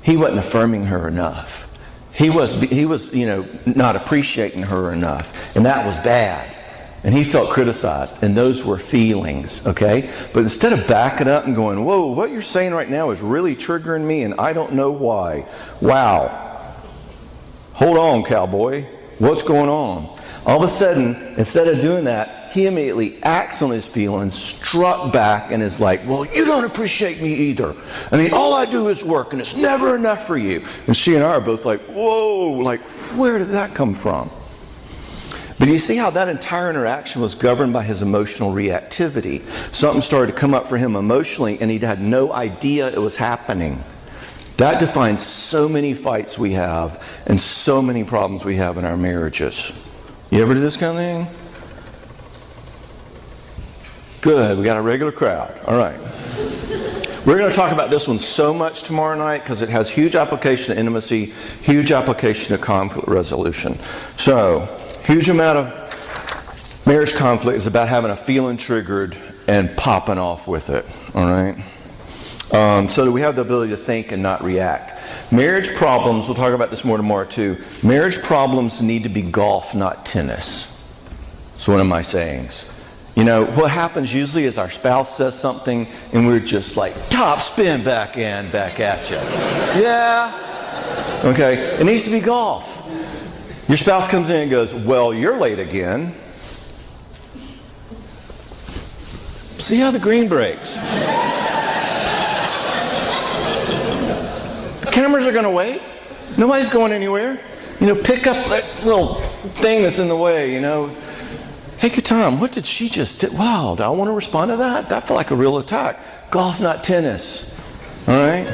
He wasn't affirming her enough. He was not appreciating her enough. And that was bad. And he felt criticized. And those were feelings, okay? But instead of backing up and going, whoa, what you're saying right now is really triggering me and I don't know why. Wow. Hold on, cowboy. What's going on? All of a sudden, instead of doing that, he immediately acts on his feelings, struck back, and is like, well, you don't appreciate me either. All I do is work, and it's never enough for you. And she and I are both like, whoa, where did that come from? But you see how that entire interaction was governed by his emotional reactivity. Something started to come up for him emotionally, and he had no idea it was happening. That defines so many fights we have and so many problems we have in our marriages. You ever do this kind of thing? Good, we got a regular crowd. All right. We're going to talk about this one so much tomorrow night because it has huge application to intimacy, huge application to conflict resolution. So, huge amount of marriage conflict is about having a feeling triggered and popping off with it. All right? So that we have the ability to think and not react. Marriage problems, we'll talk about this more tomorrow too. Marriage problems need to be golf, not tennis. It's one of my sayings. What happens usually is our spouse says something and we're just like, top spin back at you. Yeah. Okay. It needs to be golf. Your spouse comes in and goes, well, you're late again. See how the green breaks. The cameras are going to wait. Nobody's going anywhere. Pick up that little thing that's in the way, Take your time. What did she just do? Wow, do I want to respond to that? That felt like a real attack. Golf, not tennis. All right?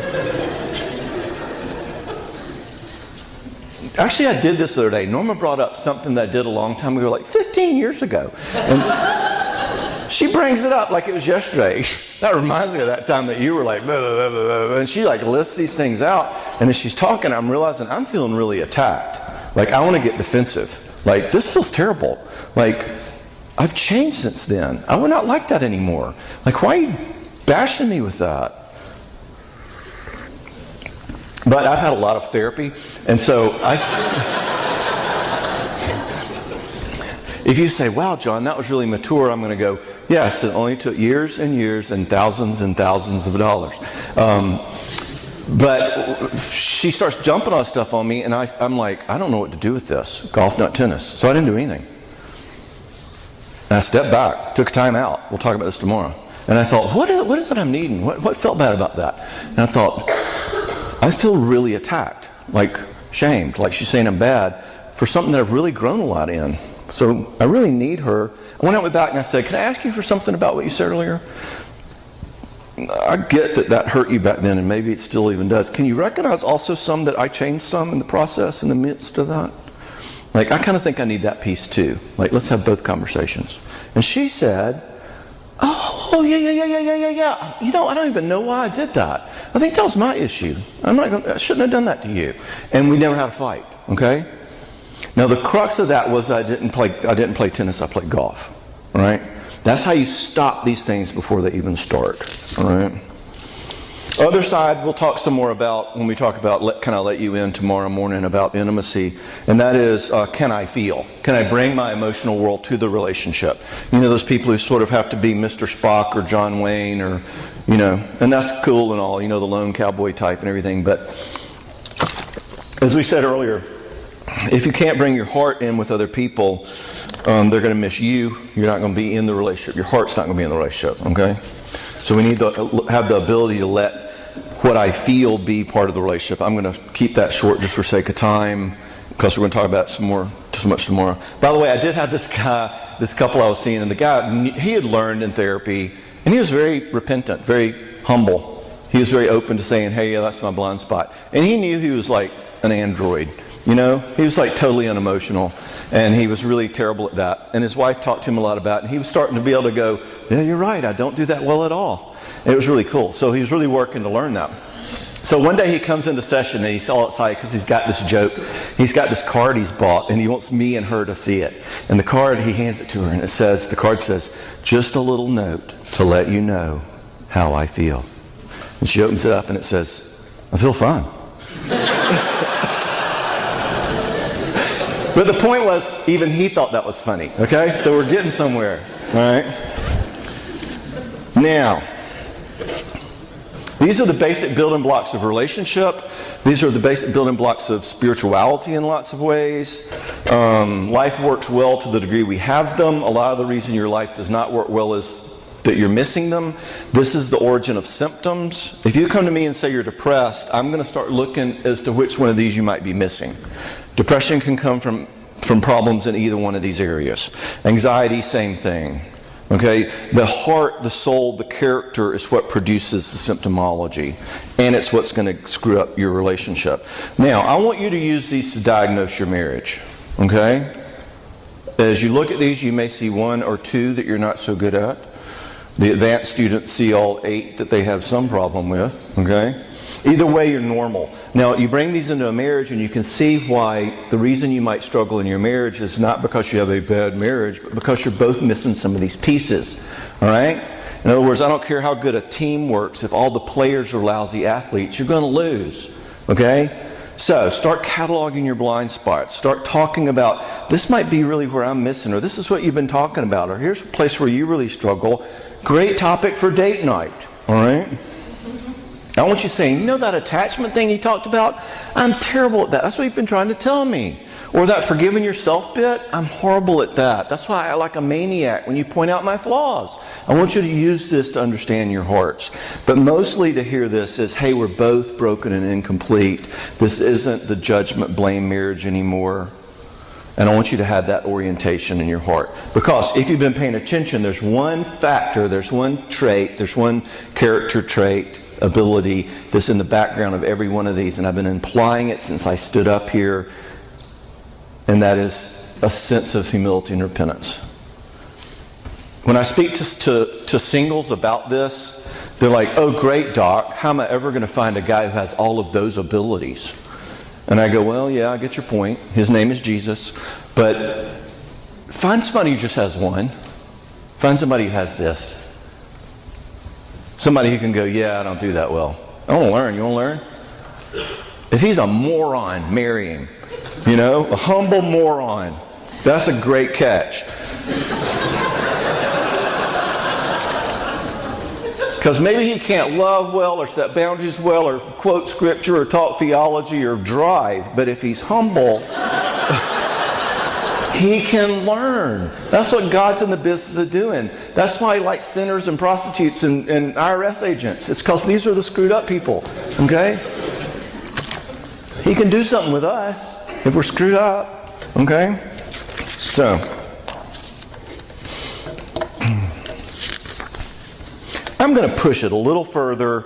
Actually, I did this the other day. Norma brought up something that I did a long time ago, like 15 years ago. And she brings it up like it was yesterday. That reminds me of that time that you were like, blah, blah, blah, blah. And she lists these things out. And as she's talking, I'm realizing I'm feeling really attacked. Like, I want to get defensive. Like, this feels terrible. Like, I've changed since then. I would not like that anymore. Like, why are you bashing me with that? But I've had a lot of therapy, and so if you say, wow, John, that was really mature, I'm going to go, yes, it only took years and years and thousands of dollars. But she starts jumping on stuff on me, and I'm like, I don't know what to do with this. Golf, not tennis. So I didn't do anything. And I stepped back, took time out. We'll talk about this tomorrow. And I thought, what is it I'm needing? What felt bad about that? And I thought, I feel really attacked, like shamed, like she's saying I'm bad for something that I've really grown a lot in. So I really need her. I went back and I said, can I ask you for something about what you said earlier? I get that hurt you back then, and maybe it still even does. Can you recognize also some that I changed some in the process, in the midst of that? Like, I kind of think I need that piece too. Like, let's have both conversations. And she said, oh, yeah. I don't even know why I did that. I think that was my issue. I shouldn't have done that to you. And we never had a fight, okay? Now, the crux of that was I didn't play tennis, I played golf, all right? That's how you stop these things before they even start, all right? Other side, we'll talk some more about when we talk about can I let you in tomorrow morning about intimacy, and that is, can I feel? Can I bring my emotional world to the relationship? Those people who sort of have to be Mr. Spock or John Wayne or, and that's cool and all, the lone cowboy type and everything, but as we said earlier, if you can't bring your heart in with other people, they're going to miss you. You're not going to be in the relationship. Your heart's not going to be in the relationship, okay? So we need to have the ability to let what I feel be part of the relationship. I'm going to keep that short just for sake of time, because we're going to talk about so much tomorrow. By the way, I did have this couple I was seeing, and the guy, he had learned in therapy, and he was very repentant, very humble. He was very open to saying, hey, yeah, that's my blind spot. And he knew he was like an android. He was like totally unemotional, and he was really terrible at that. And his wife talked to him a lot about it, and he was starting to be able to go, yeah, you're right, I don't do that well at all. And it was really cool. So he was really working to learn that. So one day he comes into session, and he's all excited because he's got this joke. He's got this card he's bought, and he wants me and her to see it. And the card, he hands it to her, and the card says, just a little note to let you know how I feel. And she opens it up, and it says, I feel fine. But the point was, even he thought that was funny, okay? So we're getting somewhere, all right? Now, these are the basic building blocks of relationship. These are the basic building blocks of spirituality in lots of ways. Life works well to the degree we have them. A lot of the reason your life does not work well is that you're missing them. This is the origin of symptoms. If you come to me and say you're depressed, I'm going to start looking as to which one of these you might be missing. Depression can come from problems in either one of these areas. Anxiety, same thing. Okay? The heart, the soul, the character is what produces the symptomology. And it's what's going to screw up your relationship. Now, I want you to use these to diagnose your marriage. Okay? As you look at these, you may see one or two that you're not so good at. The advanced students see all 8 that they have some problem with. Okay? Either way, you're normal. Now, you bring these into a marriage, and you can see why the reason you might struggle in your marriage is not because you have a bad marriage, but because you're both missing some of these pieces. All right? In other words, I don't care how good a team works. If all the players are lousy athletes, you're going to lose. Okay? So, start cataloging your blind spots. Start talking about, this might be really where I'm missing, or this is what you've been talking about, or here's a place where you really struggle. Great topic for date night. All right? I want you saying, you know that attachment thing he talked about? I'm terrible at that. That's what he's been trying to tell me. Or that forgiving yourself bit? I'm horrible at that. That's why I like a maniac when you point out my flaws. I want you to use this to understand your hearts. But mostly to hear this is, hey, we're both broken and incomplete. This isn't the judgment blame marriage anymore. And I want you to have that orientation in your heart. Because if you've been paying attention, there's one factor, there's one trait, there's one character trait, ability that's in the background of every one of these. And I've been implying it since I stood up here. And that is a sense of humility and repentance. When I speak to singles about this, they're like, oh great, Doc, how am I ever going to find a guy who has all of those abilities? And I go, well, yeah, I get your point. His name is Jesus. But find somebody who just has one. Find somebody who has this. Somebody who can go, yeah, I don't do that well. I want to learn. You want to learn? If he's a moron, marry him. You know, a humble moron. That's a great catch. Because maybe he can't love well or set boundaries well or quote scripture or talk theology or drive. But if he's humble, he can learn. That's what God's in the business of doing. That's why he likes sinners and prostitutes and IRS agents. It's because these are the screwed up people. Okay? He can do something with us if we're screwed up. Okay? So, I'm going to push it a little further,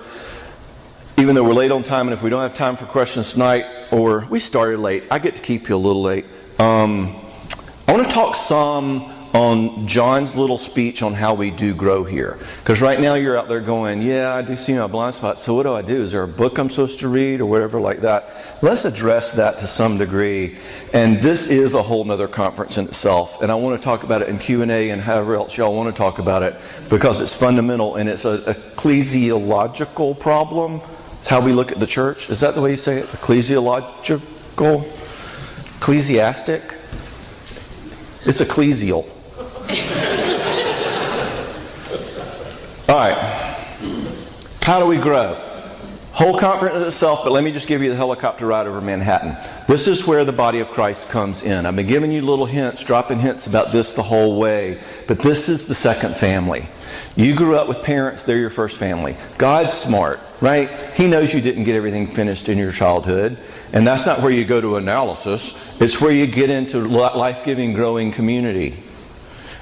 even though we're late on time, and if we don't have time for questions tonight, or we started late, I get to keep you a little late. I want to talk some on John's little speech on how we do grow here. Because right now you're out there going, yeah, I do see my blind spot, so what do I do? Is there a book I'm supposed to read or whatever like that? Let's address that to some degree. And this is a whole nother conference in itself. And I want to talk about it in Q&A and however else y'all want to talk about it, because it's fundamental and it's an ecclesiological problem. It's how we look at the church. Is that the way you say it? Ecclesiological? Ecclesiastic? It's ecclesial. All right. How do we grow? Whole conference in itself, but let me just give you the helicopter ride over Manhattan. This is where the body of Christ comes in. I've been giving you little hints, dropping hints about this the whole way, but this is the second family. You grew up with parents, they're your first family. God's smart, right? He knows you didn't get everything finished in your childhood, and that's not where you go to analysis. It's where you get into life-giving, growing community.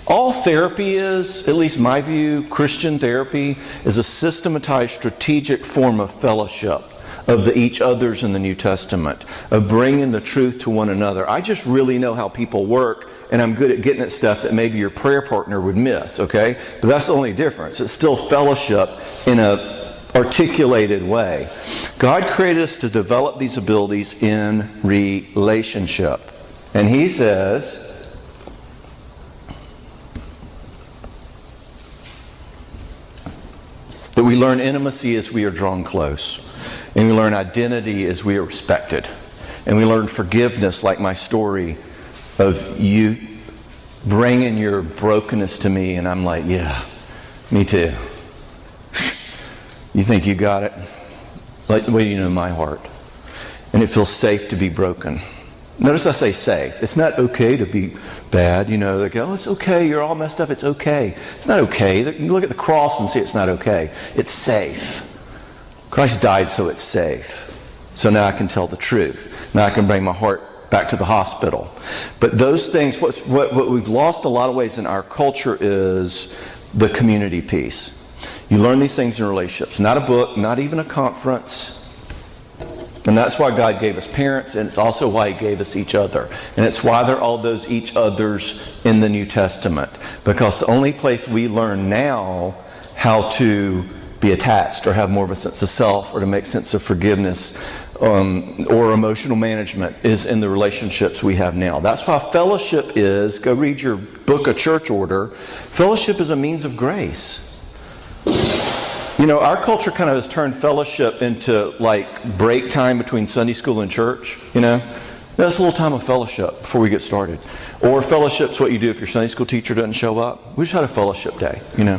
All therapy is, at least my view, Christian therapy, is a systematized, strategic form of fellowship of the each others in the New Testament, of bringing the truth to one another. I just really know how people work, and I'm good at getting at stuff that maybe your prayer partner would miss, okay? But that's the only difference. It's still fellowship in a articulated way. God created us to develop these abilities in relationship. And He says, that we learn intimacy as we are drawn close. And we learn identity as we are respected. And we learn forgiveness, like my story of you bringing your brokenness to me, and I'm like, yeah, me too. You think you got it? Like the way you know my heart. And it feels safe to be broken. Notice I say safe. It's not okay to be bad. You know, they go, oh, it's okay. You're all messed up. It's okay. It's not okay. You look at the cross and see it's not okay. It's safe. Christ died so it's safe. So now I can tell the truth. Now I can bring my heart back to the hospital. But those things, what we've lost a lot of ways in our culture is the community piece. You learn these things in relationships. Not a book, not even a conference. And that's why God gave us parents, and it's also why He gave us each other. And it's why there are all those each others in the New Testament. Because the only place we learn now how to be attached or have more of a sense of self or to make sense of forgiveness or emotional management is in the relationships we have now. That's why fellowship is, go read your book, A Church Order. Fellowship is a means of grace. You know, our culture kind of has turned fellowship into like break time between Sunday school and church, you know. That's a little time of fellowship before we get started. Or fellowship's what you do if your Sunday school teacher doesn't show up. We just had a fellowship day, you know.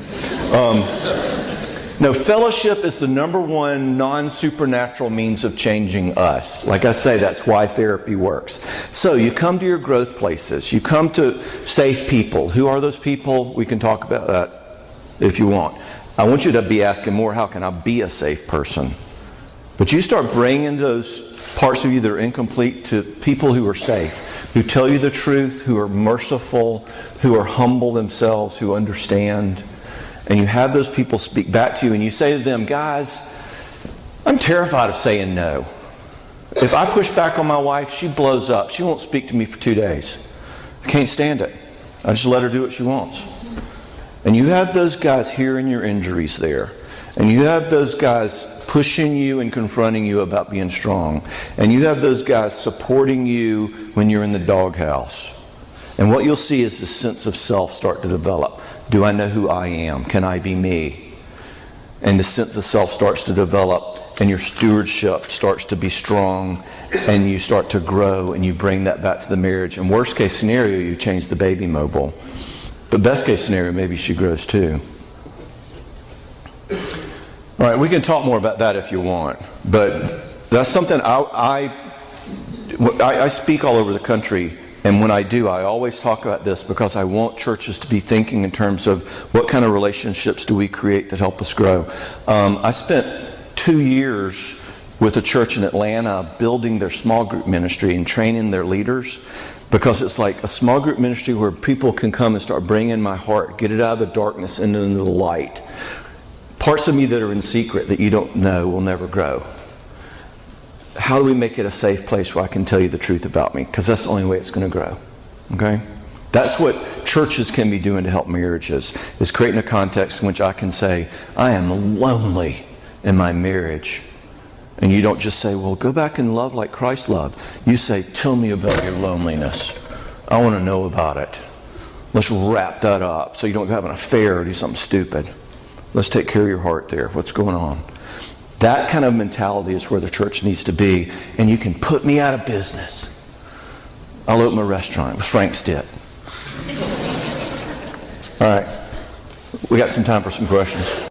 No, fellowship is the number one non-supernatural means of changing us. Like I say, that's why therapy works. So you come to your growth places. You come to safe people. Who are those people? We can talk about that if you want. I want you to be asking more, how can I be a safe person? But you start bringing those parts of you that are incomplete to people who are safe, who tell you the truth, who are merciful, who are humble themselves, who understand. And you have those people speak back to you, and you say to them, guys, I'm terrified of saying no. If I push back on my wife, she blows up. She won't speak to me for 2 days. I can't stand it. I just let her do what she wants. And you have those guys hearing your injuries there. And you have those guys pushing you and confronting you about being strong. And you have those guys supporting you when you're in the doghouse. And what you'll see is this sense of self start to develop. Do I know who I am? Can I be me? And the sense of self starts to develop, and your stewardship starts to be strong, and you start to grow, and you bring that back to the marriage. And worst case scenario, you change the baby mobile. But best case scenario, maybe she grows too. All right, we can talk more about that if you want. But that's something I speak all over the country. And when I do, I always talk about this because I want churches to be thinking in terms of what kind of relationships do we create that help us grow. I spent 2 years with a church in Atlanta building their small group ministry and training their leaders, because it's like a small group ministry where people can come and start bringing my heart, get it out of the darkness into the light. Parts of me that are in secret that you don't know will never grow. How do we make it a safe place where I can tell you the truth about me? Because that's the only way it's going to grow. Okay? That's what churches can be doing to help marriages, is creating a context in which I can say, I am lonely in my marriage. And you don't just say, well, go back and love like Christ loved. You say, tell me about your loneliness. I want to know about it. Let's wrap that up so you don't have an affair or do something stupid. Let's take care of your heart there. What's going on? That kind of mentality is where the church needs to be. And you can put me out of business. I'll open a restaurant with Frank Stitt. All right. We got some time for some questions.